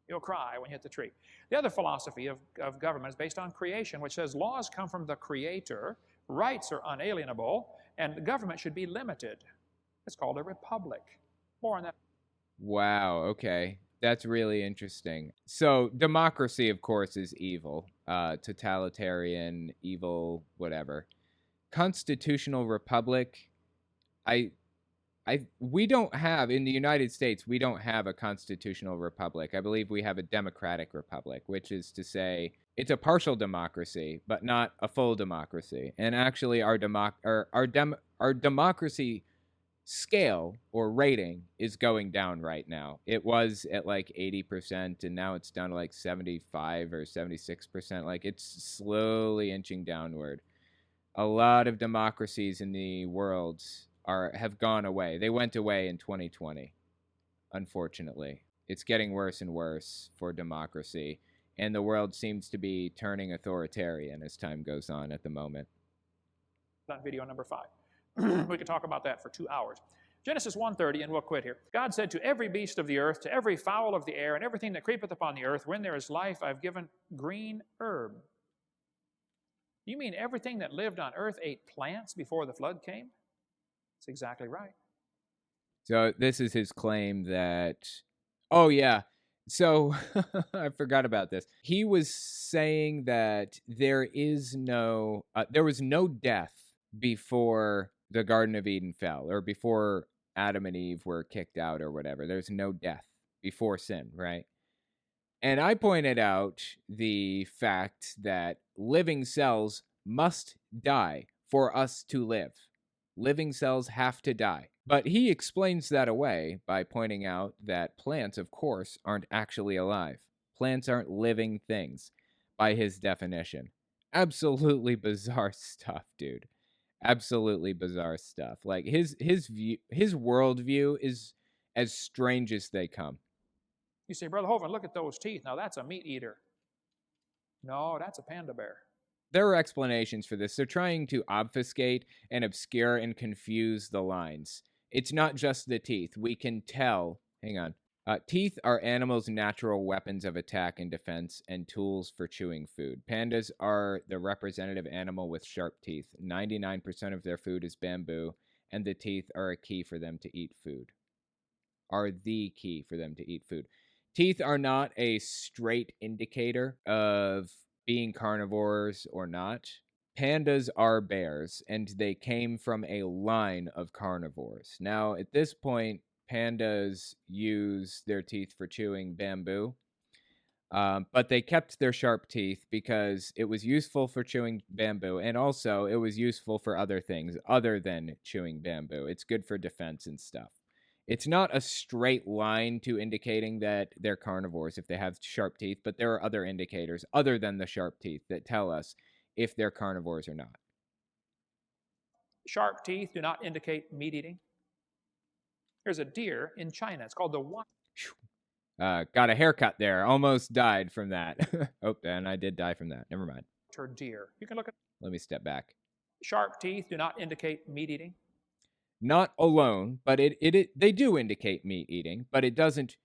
You'll cry when you hit the tree. The other philosophy of government is based on creation, which says laws come from the Creator, rights are unalienable, and the government should be limited. It's called a republic. More on that. Wow, okay. That's really interesting. So democracy, of course, is evil. Totalitarian, evil, whatever. Constitutional republic, we don't have, in the United States, we don't have a constitutional republic. I believe we have a democratic republic, which is to say it's a partial democracy, but not a full democracy. And actually our democracy scale or rating is going down right now. It was at like 80% and now it's down to like 75 or 76%. Like it's slowly inching downward. A lot of democracies in the world have gone away. They went away in 2020, unfortunately. It's getting worse and worse for democracy, and the world seems to be turning authoritarian as time goes on at the moment. On video number 5. We could talk about that for 2 hours. Genesis 1:30, and we'll quit here. God said to every beast of the earth, to every fowl of the air, and everything that creepeth upon the earth, when there is life, I've given green herb. You mean everything that lived on earth ate plants before the flood came? That's exactly right. So this is his claim that, oh yeah, so I forgot about this. He was saying that there was no death before the Garden of Eden fell, or before Adam and Eve were kicked out or whatever. There's no death before sin, right? And I pointed out the fact that living cells must die for us to live. Living cells have to die. But he explains that away by pointing out that plants, of course, aren't actually alive. Plants aren't living things, by his definition. Absolutely bizarre stuff, dude. Absolutely bizarre stuff. Like his worldview is as strange as they come. You say, Brother Hovind, look at those teeth. Now that's a meat eater. No, that's a panda bear. There are explanations for this. They're trying to obfuscate and obscure and confuse the lines. It's not just the teeth. We can tell. Hang on. Teeth are animals' natural weapons of attack and defense and tools for chewing food. Pandas are the representative animal with sharp teeth. 99% of their food is bamboo, and the teeth are a key for them to eat food. Are the key for them to eat food. Teeth are not a straight indicator of being carnivores or not. Pandas are bears, and they came from a line of carnivores. Now, at this point, pandas use their teeth for chewing bamboo, but they kept their sharp teeth because it was useful for chewing bamboo, and also it was useful for other things other than chewing bamboo. It's good for defense and stuff. It's not a straight line to indicating that they're carnivores if they have sharp teeth, but there are other indicators other than the sharp teeth that tell us if they're carnivores or not. Sharp teeth do not indicate meat eating. There's a deer in China. It's called the got a haircut there. Almost died from that. Oh, and I did die from that. Never mind. Deer. You can look at. Let me step back. Sharp teeth do not indicate meat eating. Not alone, but they do indicate meat eating, but it doesn't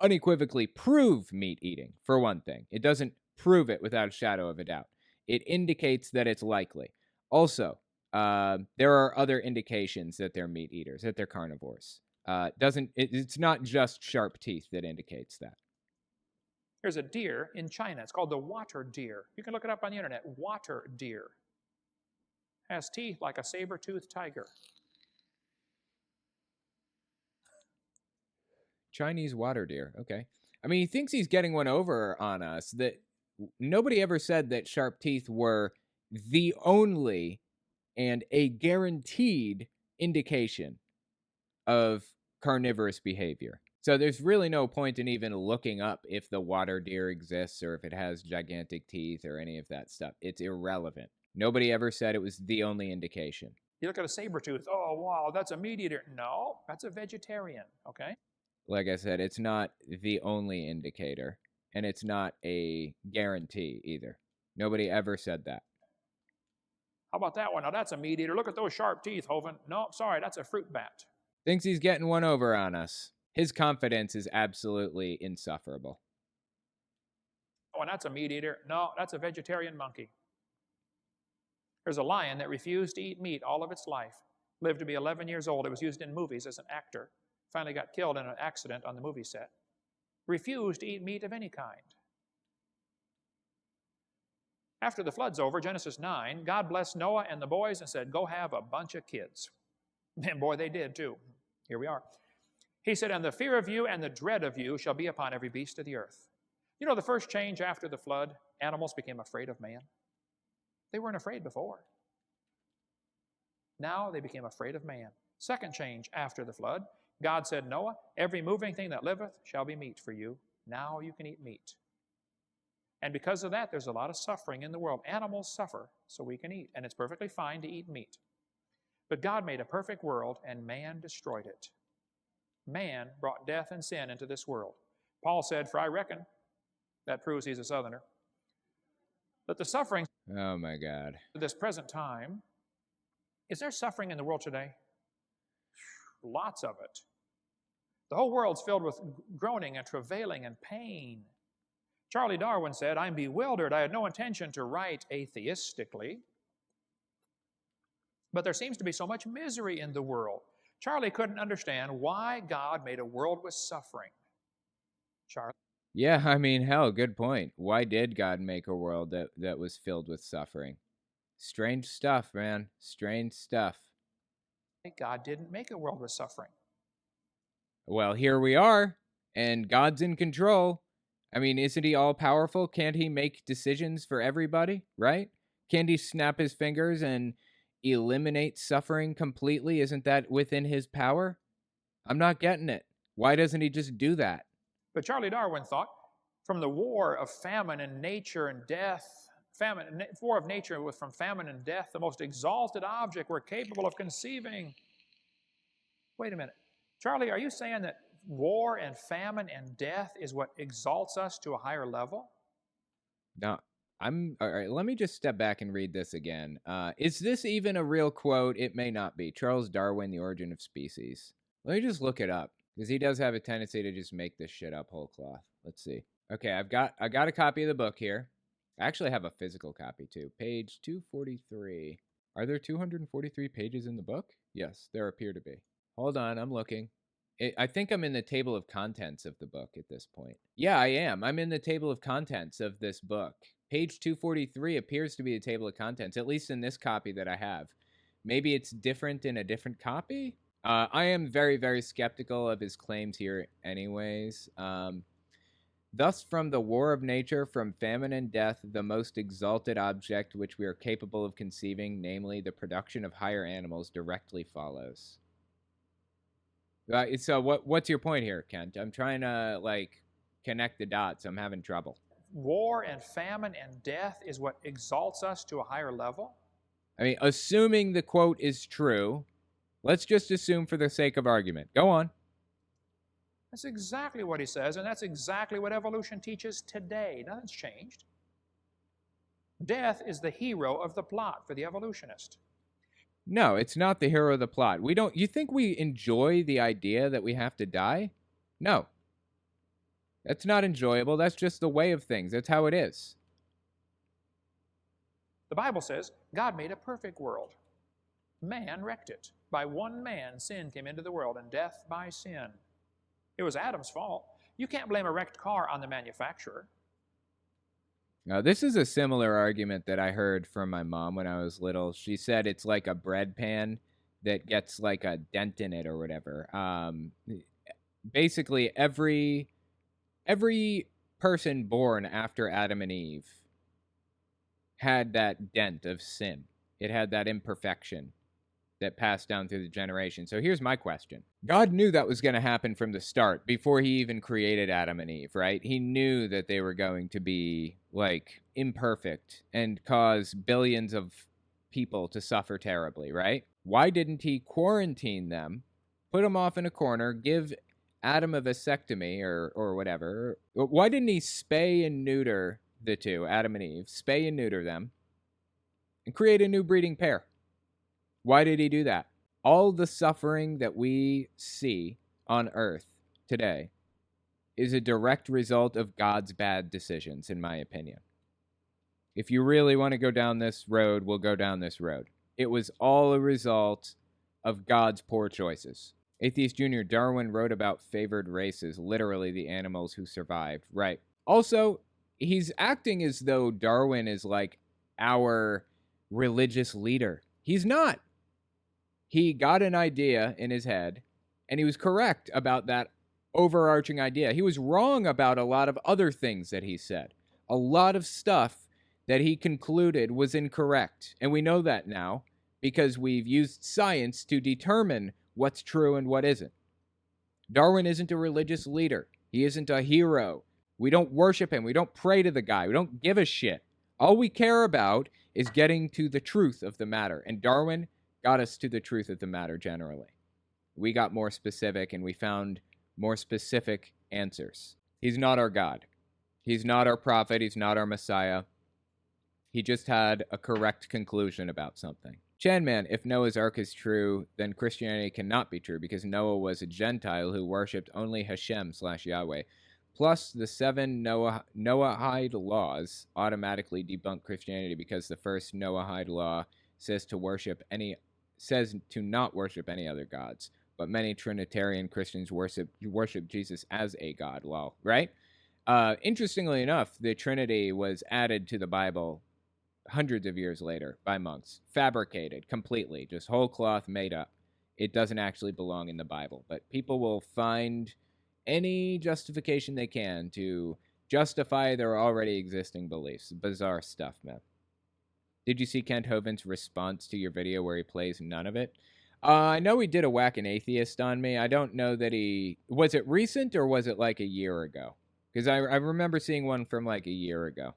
unequivocally prove meat eating, for one thing. It doesn't prove it without a shadow of a doubt. It indicates that it's likely. Also, there are other indications that they're meat eaters, that they're carnivores. It's not just sharp teeth that indicates that. There's a deer in China. It's called the water deer. You can look it up on the internet. Water deer. Has teeth like a saber-toothed tiger. Chinese water deer. Okay. I mean, he thinks he's getting one over on us. That nobody ever said that sharp teeth were the only and a guaranteed indication of carnivorous behavior. So there's really no point in even looking up if the water deer exists or if it has gigantic teeth or any of that stuff. It's irrelevant. Nobody ever said it was the only indication. You look at a saber-tooth. Oh, wow, that's a meat eater. No, that's a vegetarian, okay? Like I said, it's not the only indicator, and it's not a guarantee either. Nobody ever said that. How about that one? Now, that's a meat eater. Look at those sharp teeth, Hovind. No, sorry, that's a fruit bat. Thinks he's getting one over on us. His confidence is absolutely insufferable. Oh, and that's a meat eater. No, that's a vegetarian monkey. There's a lion that refused to eat meat all of its life. Lived to be 11 years old. It was used in movies as an actor. Finally got killed in an accident on the movie set. Refused to eat meat of any kind. After the flood's over, Genesis 9, God blessed Noah and the boys and said, go have a bunch of kids. And boy, they did too. Here we are. He said, and the fear of you and the dread of you shall be upon every beast of the earth. You know the first change after the flood? Animals became afraid of man. They weren't afraid before. Now they became afraid of man. Second change after the flood, God said, Noah, every moving thing that liveth shall be meat for you. Now you can eat meat. And because of that, there's a lot of suffering in the world. Animals suffer so we can eat, and it's perfectly fine to eat meat. But God made a perfect world, and man destroyed it. Man brought death and sin into this world. Paul said, for I reckon, that proves he's a Southerner, that the suffering Oh my God. of this present time, is there suffering in the world today? Lots of it. The whole world's filled with groaning and travailing and pain. Charlie Darwin said, I'm bewildered. I had no intention to write atheistically, but there seems to be so much misery in the world. Charlie couldn't understand why God made a world with suffering. Charlie? Yeah, I mean, hell, good point. Why did God make a world that was filled with suffering? Strange stuff, man. Strange stuff. God didn't make a world with suffering. Well, here we are, and God's in control. I mean, isn't he all-powerful? Can't he make decisions for everybody, right? Can't he snap his fingers and eliminate suffering completely? Isn't that within his power? I'm not getting it. Why doesn't he just do that? But Charlie Darwin thought, from the war of famine and nature and death, war of nature was from famine and death, the most exalted object we're capable of conceiving. Wait a minute. Charlie, are you saying that war and famine and death is what exalts us to a higher level? No, all right, let me just step back and read this again. Is this even a real quote? It may not be. Charles Darwin, The Origin of Species. Let me just look it up, because he does have a tendency to just make this shit up whole cloth. Let's see. Okay, I got a copy of the book here. I actually have a physical copy too. Page 243. Are there 243 pages in the book? Yes, there appear to be. Hold on, I'm looking. I think I'm in the table of contents of the book at this point. Yeah, I am. I'm in the table of contents of this book. Page 243 appears to be the table of contents, at least in this copy that I have. Maybe it's different in a different copy? I am very, very skeptical of his claims here anyways. Thus, from the war of nature, from famine and death, the most exalted object which we are capable of conceiving, namely the production of higher animals, directly follows. So what's your point here, Kent? I'm trying to, connect the dots. I'm having trouble. War and famine and death is what exalts us to a higher level? I mean, assuming the quote is true, let's just assume for the sake of argument. Go on. That's exactly what he says, and that's exactly what evolution teaches today. Nothing's changed. Death is the hero of the plot for the evolutionist. No, it's not the hero of the plot. You think we enjoy the idea that we have to die? No. That's not enjoyable. That's just the way of things. That's how it is. The Bible says God made a perfect world. Man wrecked it. By one man, sin came into the world, and death by sin. It was Adam's fault. You can't blame a wrecked car on the manufacturer. Now, this is a similar argument that I heard from my mom when I was little. She said it's like a bread pan that gets like a dent in it or whatever. Basically, every person born after Adam and Eve had that dent of sin. It had that imperfection that passed down through the generation. So here's my question. God knew that was going to happen from the start before he even created Adam and Eve, right? He knew that they were going to be like imperfect and cause billions of people to suffer terribly, right? Why didn't he quarantine them, put them off in a corner, give Adam a vasectomy or whatever? Why didn't he spay and neuter the two, Adam and Eve, spay and neuter them, and create a new breeding pair? Why did he do that? All the suffering that we see on earth today is a direct result of God's bad decisions, in my opinion. If you really want to go down this road, we'll go down this road. It was all a result of God's poor choices. Atheist Jr. Darwin wrote about favored races, literally the animals who survived. Right. Also, he's acting as though Darwin is like our religious leader. He's not. He got an idea in his head, and he was correct about that overarching idea. He was wrong about a lot of other things that he said. A lot of stuff that he concluded was incorrect, and we know that now because we've used science to determine what's true and what isn't. Darwin isn't a religious leader. He isn't a hero. We don't worship him. We don't pray to the guy. We don't give a shit. All we care about is getting to the truth of the matter, and Darwin got us to the truth of the matter generally. We got more specific, and we found more specific answers. He's not our God. He's not our prophet. He's not our Messiah. He just had a correct conclusion about something. Chanman, if Noah's Ark is true, then Christianity cannot be true because Noah was a Gentile who worshipped only Hashem/Yahweh. Plus, the 7 Noahide laws automatically debunk Christianity because the first Noahide law says to not worship any other gods, but many Trinitarian Christians worship Jesus as a god. Lol, right? Interestingly enough, the Trinity was added to the Bible hundreds of years later by monks, fabricated completely, just whole cloth made up. It doesn't actually belong in the Bible, but people will find any justification they can to justify their already existing beliefs. Bizarre stuff, man. Did you see Kent Hovind's response to your video where he plays none of it? I know he did a whack an atheist on me. I don't know that he... Was it recent or was it like a year ago? Because I remember seeing one from like a year ago.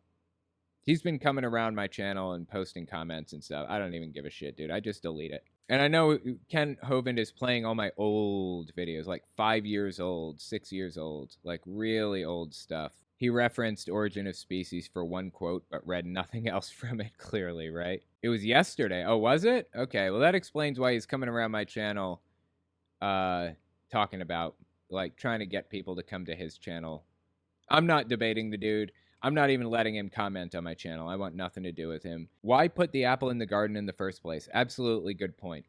He's been coming around my channel and posting comments and stuff. I don't even give a shit, dude. I just delete it. And I know Kent Hovind is playing all my old videos, like 5 years old, 6 years old, like really old stuff. He referenced Origin of Species for one quote, but read nothing else from it clearly, right? It was yesterday. Oh, was it? Okay, well, that explains why he's coming around my channel talking about, like, trying to get people to come to his channel. I'm not debating the dude. I'm not even letting him comment on my channel. I want nothing to do with him. Why put the apple in the garden in the first place? Absolutely good point.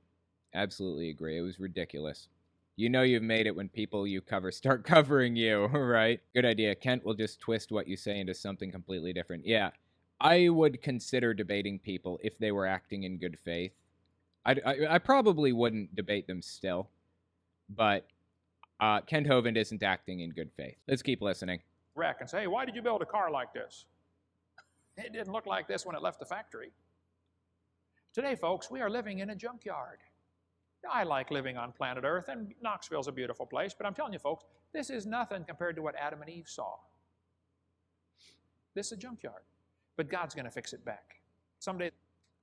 Absolutely agree. It was ridiculous. You know you've made it when people you cover start covering you, right? Good idea. Kent will just twist what you say into something completely different. Yeah, I would consider debating people if they were acting in good faith. I probably wouldn't debate them still, but Kent Hovind isn't acting in good faith. Let's keep listening. Wreck and say, hey, why did you build a car like this? It didn't look like this when it left the factory. Today, folks, we are living in a junkyard. I like living on planet Earth, and Knoxville's a beautiful place, but I'm telling you, folks, this is nothing compared to what Adam and Eve saw. This is a junkyard, but God's going to fix it back. Someday.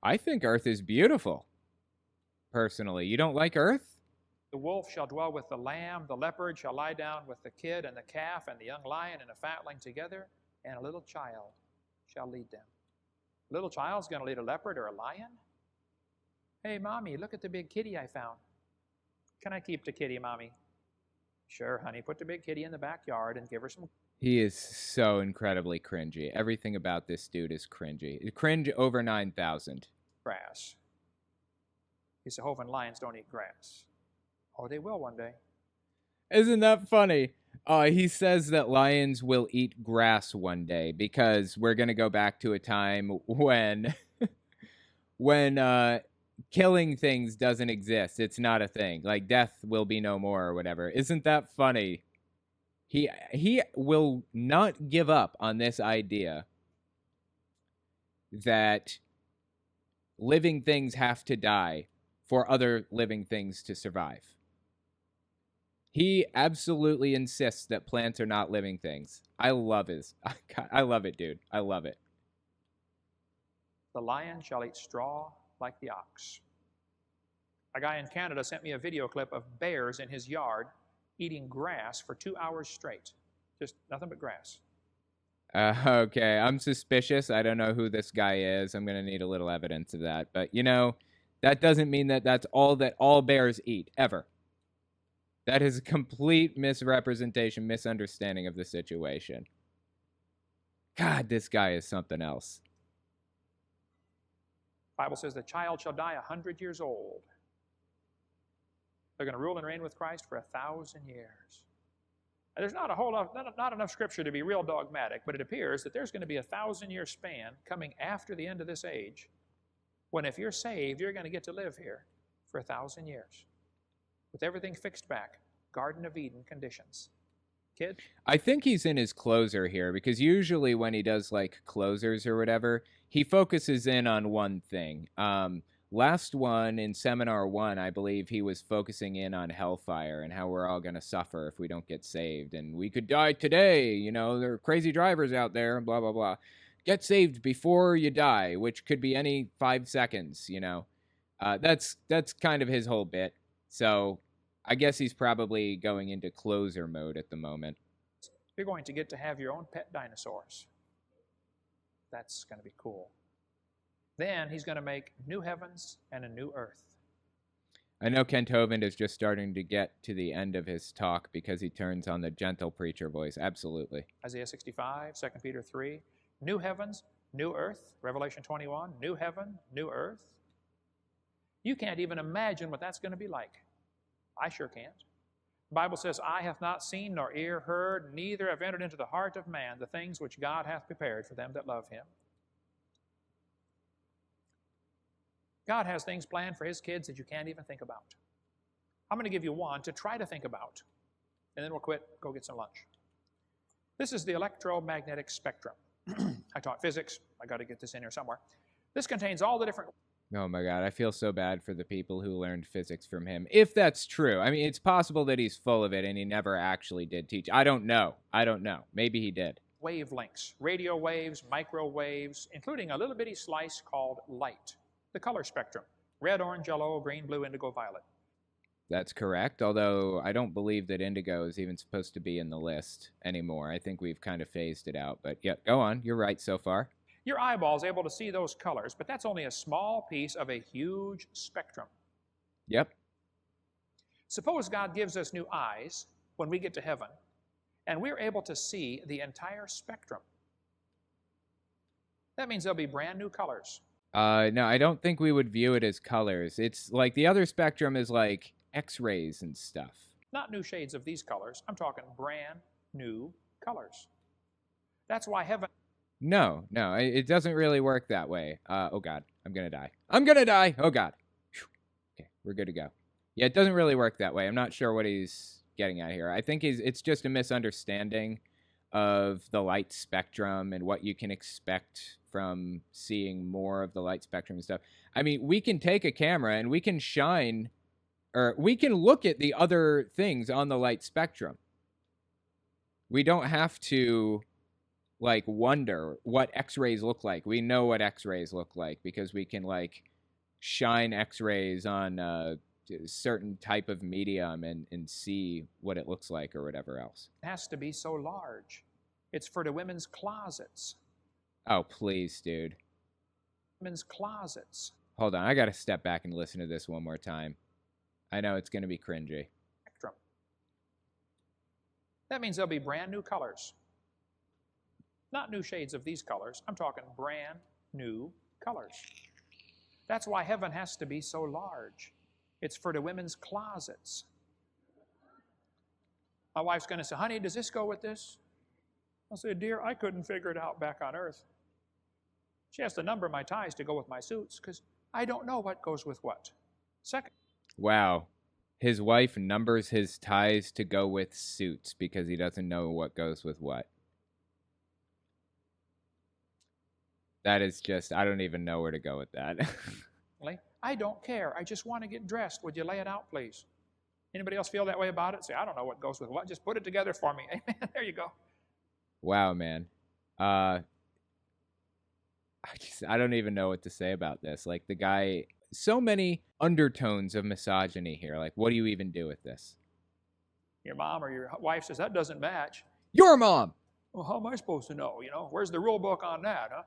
I think Earth is beautiful, personally. You don't like Earth? The wolf shall dwell with the lamb, the leopard shall lie down with the kid and the calf and the young lion and a fatling together, and a little child shall lead them. A little child's going to lead a leopard or a lion? Hey, Mommy, look at the big kitty I found. Can I keep the kitty, Mommy? Sure, honey. Put the big kitty in the backyard and give her some He is so incredibly cringy. Everything about this dude is cringy. Cringe over 9,000. Grass. He said, Hovind, lions don't eat grass. Oh, they will one day. Isn't that funny? He says that lions will eat grass one day because we're gonna go back to a time when when killing things doesn't exist. It's not a thing. Like death will be no more or whatever. Isn't that funny? He will not give up on this idea that living things have to die for other living things to survive. He absolutely insists that plants are not living things. I love it, dude. I love it. The lion shall eat straw like the ox. A guy in Canada sent me a video clip of bears in his yard eating grass for 2 hours straight. Just nothing but grass. Okay, I'm suspicious. I don't know who this guy is. I'm going to need a little evidence of that. But, you know, that doesn't mean that that's all that all bears eat, ever. That is a complete misrepresentation, misunderstanding of the situation. God, this guy is something else. The Bible says the child shall die 100 years old. They're going to rule and reign with Christ for 1,000 years. And there's not enough scripture to be real dogmatic, but it appears that there's going to be a 1,000-year span coming after the end of this age, when if you're saved, you're going to get to live here for 1,000 years, with everything fixed back, Garden of Eden conditions. Kid? I think he's in his closer here, because usually when he does, like, closers or whatever, he focuses in on one thing. Last one, in Seminar 1, I believe he was focusing in on hellfire and how we're all going to suffer if we don't get saved. And we could die today, you know, there are crazy drivers out there, blah, blah, blah. Get saved before you die, which could be any 5 seconds, you know. That's kind of his whole bit. So I guess he's probably going into closer mode at the moment. You're going to get to have your own pet dinosaurs. That's going to be cool. Then he's going to make new heavens and a new earth. I know Kent Hovind is just starting to get to the end of his talk because he turns on the gentle preacher voice. Absolutely. Isaiah 65, 2 Peter 3, new heavens, new earth. Revelation 21, new heaven, new earth. You can't even imagine what that's going to be like. I sure can't. The Bible says, eye hath not seen, nor ear heard, neither have entered into the heart of man the things which God hath prepared for them that love him. God has things planned for his kids that you can't even think about. I'm going to give you one to try to think about, and then we'll quit, go get some lunch. This is the electromagnetic spectrum. I taught physics. I got to get this in here somewhere. This contains all the different... Oh my God, I feel so bad for the people who learned physics from him. If that's true. I mean, it's possible that he's full of it and he never actually did teach. I don't know. Maybe he did. Wavelengths, radio waves, microwaves, including a little bitty slice called light. The color spectrum, red, orange, yellow, green, blue, indigo, violet. That's correct, although I don't believe that indigo is even supposed to be in the list anymore. I think we've kind of phased it out, but yeah, go on. You're right so far. Your eyeball is able to see those colors, but that's only a small piece of a huge spectrum. Yep. Suppose God gives us new eyes when we get to heaven, and we're able to see the entire spectrum. That means there'll be brand new colors. No, I don't think we would view it as colors. It's like the other spectrum is like X-rays and stuff. Not new shades of these colors. I'm talking brand new colors. That's why heaven... No, it doesn't really work that way. Oh God, I'm gonna die. Oh God. Okay, we're good to go. Yeah, it doesn't really work that way. I'm not sure what he's getting at here. I think it's just a misunderstanding of the light spectrum and what you can expect from seeing more of the light spectrum and stuff. I mean, we can take a camera and we can shine, or we can look at the other things on the light spectrum. We don't have to, like, wonder what X-rays look like. We know what X-rays look like because we can, like, shine X-rays on a certain type of medium and see what it looks like or whatever else. It has to be so large. It's for the women's closets. Oh, please, dude. Women's closets. Hold on, I gotta step back and listen to this one more time. I know it's gonna be cringy. Spectrum. That means there'll be brand new colors. Not new shades of these colors. I'm talking brand new colors. That's why heaven has to be so large. It's for the women's closets. My wife's going to say, honey, does this go with this? I'll say, dear, I couldn't figure it out back on earth. She has to number my ties to go with my suits because I don't know what goes with what. Second. Wow. His wife numbers his ties to go with suits because he doesn't know what goes with what. That is just, I don't even know where to go with that. I don't care. I just want to get dressed. Would you lay it out, please? Anybody else feel that way about it? Say, I don't know what goes with what. Just put it together for me. Amen. There you go. Wow, man. I don't even know what to say about this. Like, the guy, so many undertones of misogyny here. Like, what do you even do with this? Your mom or your wife says, that doesn't match. Your mom! Well, how am I supposed to know? You know, where's the rule book on that, huh?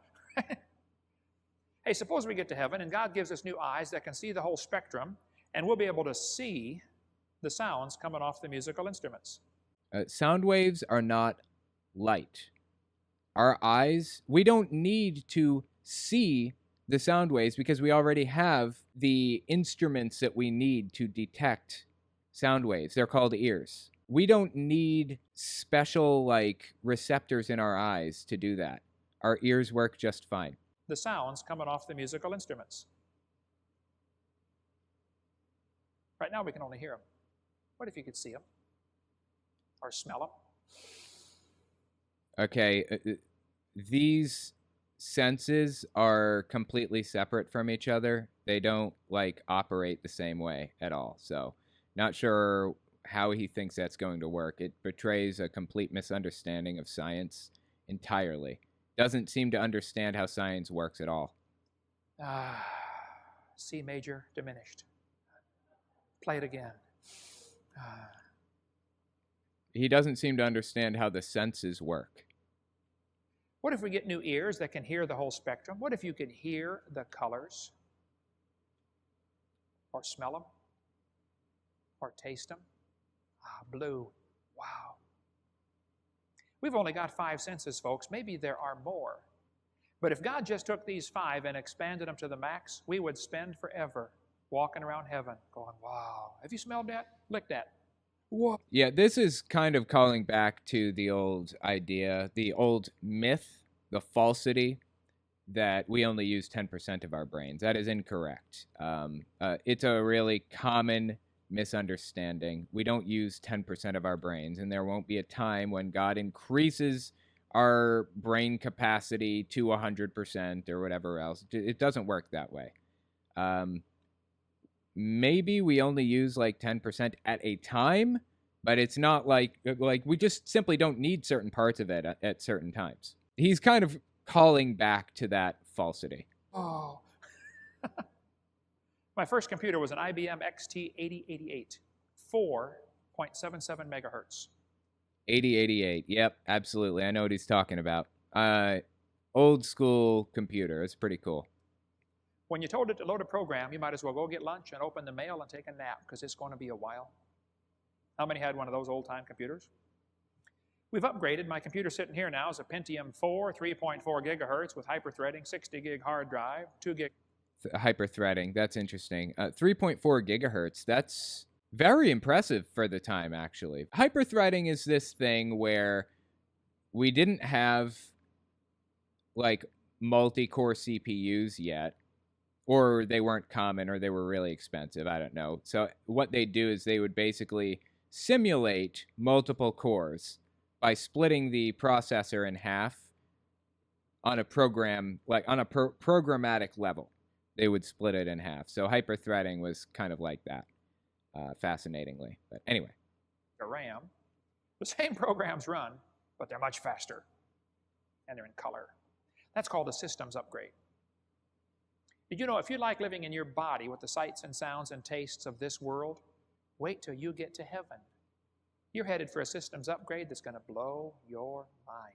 Hey, suppose we get to heaven and God gives us new eyes that can see the whole spectrum, and we'll be able to see the sounds coming off the musical instruments. Sound waves are not light. Our eyes, we don't need to see the sound waves because we already have the instruments that we need to detect sound waves. They're called ears. We don't need special, like, receptors in our eyes to do that. Our ears work just fine. The sounds coming off the musical instruments. Right now we can only hear them. What if you could see them? Or smell them? Okay, these senses are completely separate from each other. They don't, like, operate the same way at all. So, not sure how he thinks that's going to work. It betrays a complete misunderstanding of science entirely. Doesn't seem to understand how science works at all. C major diminished. Play it again. He doesn't seem to understand how the senses work. What if we get new ears that can hear the whole spectrum? What if you could hear the colors? Or smell them? Or taste them? Blue. Wow. We've only got 5 senses, folks. Maybe there are more. But if God just took these 5 and expanded them to the max, we would spend forever walking around heaven going, wow. Have you smelled that? Licked that? What? Yeah, this is kind of calling back to the old idea, the old myth, the falsity that we only use 10% of our brains. That is incorrect. It's a really common misunderstanding. We don't use 10% of our brains, and there won't be a time when God increases our brain capacity to 100% or whatever else. It doesn't work that way. Maybe we only use like 10% at a time, but it's not like we just simply don't need certain parts of it at certain times. He's kind of calling back to that falsity. Oh. My first computer was an IBM XT8088, 4.77 megahertz. 8088, yep, absolutely. I know what he's talking about. Old school computer. It's pretty cool. When you told it to load a program, you might as well go get lunch and open the mail and take a nap because it's going to be a while. How many had one of those old-time computers? We've upgraded. My computer sitting here now is a Pentium 4, 3.4 gigahertz with hyperthreading, 60 gig hard drive, 2 gig. Hyperthreading, that's interesting. 3.4 gigahertz, that's very impressive for the time, actually. Hyperthreading is this thing where we didn't have, like, multi-core CPUs yet, or they weren't common, or they were really expensive, I don't know. So what they do is they would basically simulate multiple cores by splitting the processor in half on a program, like on a programmatic level. They would split it in half. So hyperthreading was kind of like that, fascinatingly. But anyway. RAM, the same programs run, but they're much faster, and they're in color. That's called a systems upgrade. Did you know if you like living in your body with the sights and sounds and tastes of this world, wait till you get to heaven. You're headed for a systems upgrade that's going to blow your mind.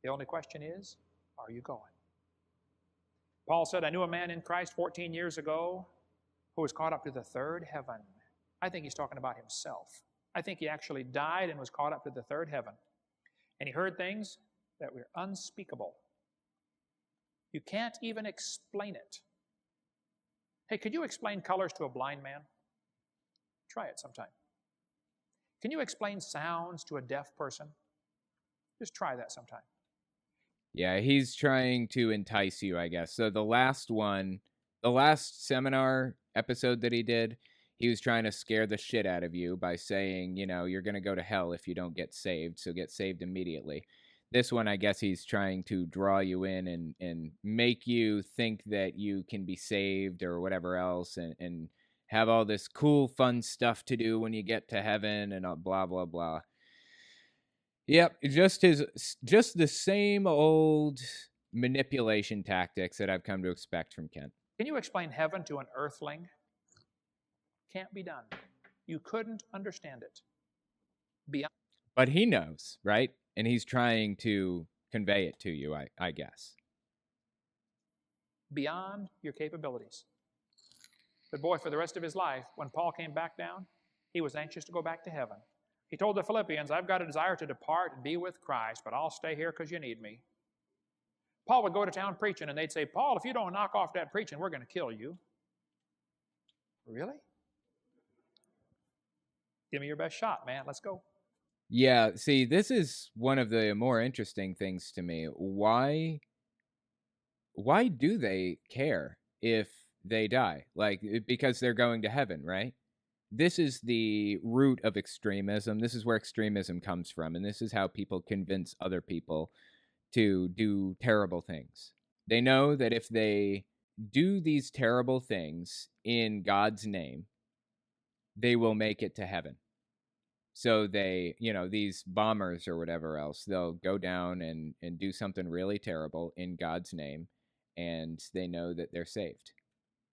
The only question is, are you going? Paul said, I knew a man in Christ 14 years ago who was caught up to the third heaven. I think he's talking about himself. I think he actually died and was caught up to the third heaven. And he heard things that we're unspeakable. You can't even explain it. Hey, could you explain colors to a blind man? Try it sometime. Can you explain sounds to a deaf person? Just try that sometime. Yeah, he's trying to entice you, I guess. So the last seminar episode that he did, he was trying to scare the shit out of you by saying, you're going to go to hell if you don't get saved, so get saved immediately. This one, I guess he's trying to draw you in and make you think that you can be saved or whatever else and have all this cool, fun stuff to do when you get to heaven and blah, blah, blah. Yep, just the same old manipulation tactics that I've come to expect from Kent. Can you explain heaven to an earthling? Can't be done. You couldn't understand it. But he knows, right? And he's trying to convey it to you, I guess. Beyond your capabilities. But boy, for the rest of his life, when Paul came back down, he was anxious to go back to heaven. He told the Philippians, I've got a desire to depart and be with Christ, but I'll stay here because you need me. Paul would go to town preaching, and they'd say, Paul, if you don't knock off that preaching, we're going to kill you. Really? Give me your best shot, man. Let's go. Yeah, see, this is one of the more interesting things to me. Why do they care if they die? Like, because they're going to heaven, right? This is the root of extremism. This is where extremism comes from, and this is how people convince other people to do terrible things. They know that if they do these terrible things in God's name, they will make it to heaven. So they, these bombers or whatever else, they'll go down and do something really terrible in God's name, and they know that they're saved.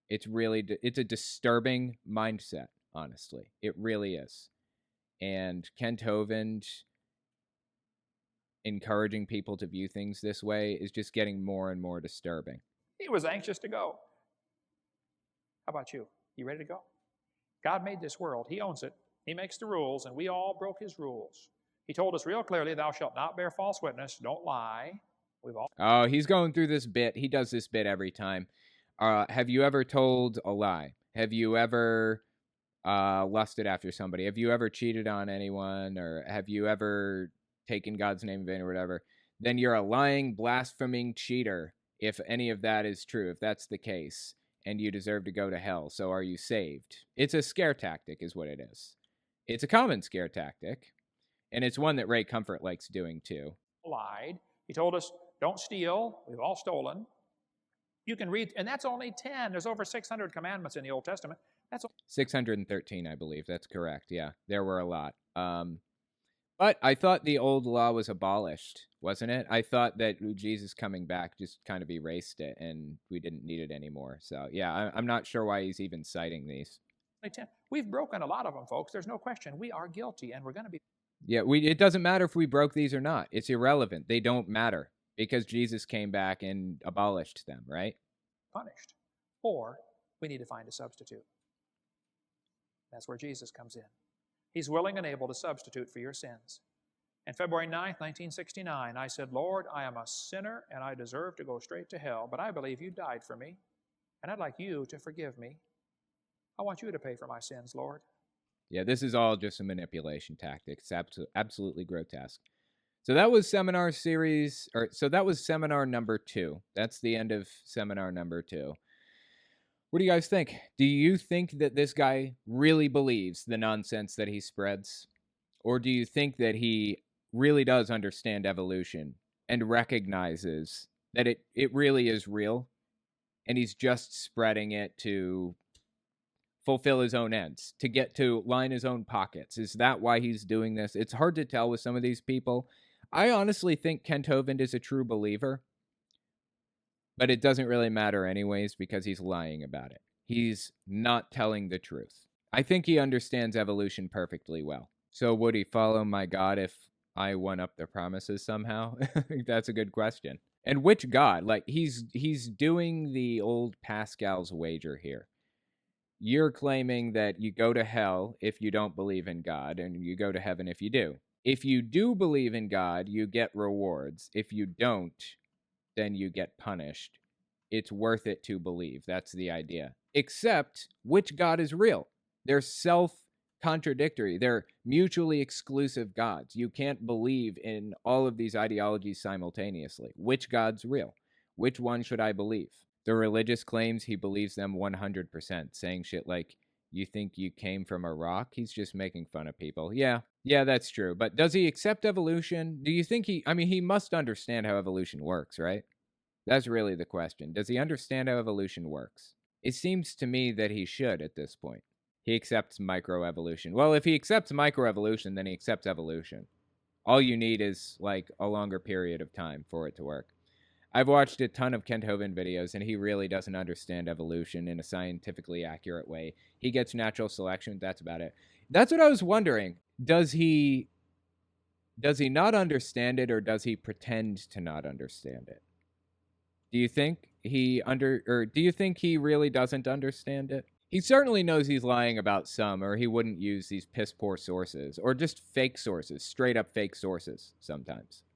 It's a disturbing mindset, honestly. It really is. And Kent Hovind encouraging people to view things this way is just getting more and more disturbing. He was anxious to go. How about you? You ready to go? God made this world. He owns it. He makes the rules, and we all broke his rules. He told us real clearly, thou shalt not bear false witness. Don't lie. Oh, he's going through this bit. He does this bit every time. Have you ever told a lie? Have you ever lusted after somebody? Have you ever cheated on anyone? Or have you ever taken God's name in vain or whatever? Then you're a lying, blaspheming cheater if any of that is true, if that's the case, and you deserve to go to hell. So are you saved? It's a scare tactic is what it is. It's a common scare tactic, and it's one that Ray Comfort likes doing too. Lied. He told us, don't steal. We've all stolen. You can read, and that's only 10. There's over 600 commandments in the Old Testament. That's 613, I believe. That's correct. Yeah, there were a lot. But I thought the old law was abolished, wasn't it? I thought that Jesus coming back just kind of erased it, and we didn't need it anymore. So, yeah, I'm not sure why he's even citing these. We've broken a lot of them, folks. There's no question. We are guilty, and we're going to be. Yeah, it doesn't matter if we broke these or not. It's irrelevant. They don't matter because Jesus came back and abolished them, right? Punished. Or we need to find a substitute. That's where Jesus comes in. He's willing and able to substitute for your sins. And February 9th, 1969, I said, Lord, I am a sinner and I deserve to go straight to hell, but I believe you died for me, and I'd like you to forgive me. I want you to pay for my sins, Lord. Yeah, this is all just a manipulation tactic. It's absolutely grotesque. So that was seminar number 2. That's the end of seminar number 2. What do you guys think? Do you think that this guy really believes the nonsense that he spreads? Or do you think that he really does understand evolution and recognizes that it really is real, and he's just spreading it to fulfill his own ends, to line his own pockets? Is that why he's doing this? It's hard to tell with some of these people. I honestly think Kent Hovind is a true believer, but it doesn't really matter anyways because he's lying about it. He's not telling the truth. I think he understands evolution perfectly well. So would he follow my God if I won up the promises somehow? That's a good question. And which God? Like, he's doing the old Pascal's wager here. You're claiming that you go to hell if you don't believe in God, and you go to heaven if you do. If you do believe in God, you get rewards. If you don't, then you get punished. It's worth it to believe. That's the idea. Except which God is real? They're self-contradictory. They're mutually exclusive gods. You can't believe in all of these ideologies simultaneously. Which God's real? Which one should I believe? The religious claims he believes them 100%, saying shit like, you think you came from a rock? He's just making fun of people. Yeah, that's true. But does he accept evolution? Do you think he must understand how evolution works, right? That's really the question. Does he understand how evolution works? It seems to me that he should at this point. He accepts microevolution. Well, if he accepts microevolution, then he accepts evolution. All you need is like a longer period of time for it to work. I've watched a ton of Kent Hovind videos, and he really doesn't understand evolution in a scientifically accurate way. He gets natural selection. That's about it. That's what I was wondering. Does he not understand it, or does he pretend to not understand it? Do you think do you think he really doesn't understand it? He certainly knows he's lying about some, or he wouldn't use these piss poor sources, or just fake sources, straight up fake sources sometimes.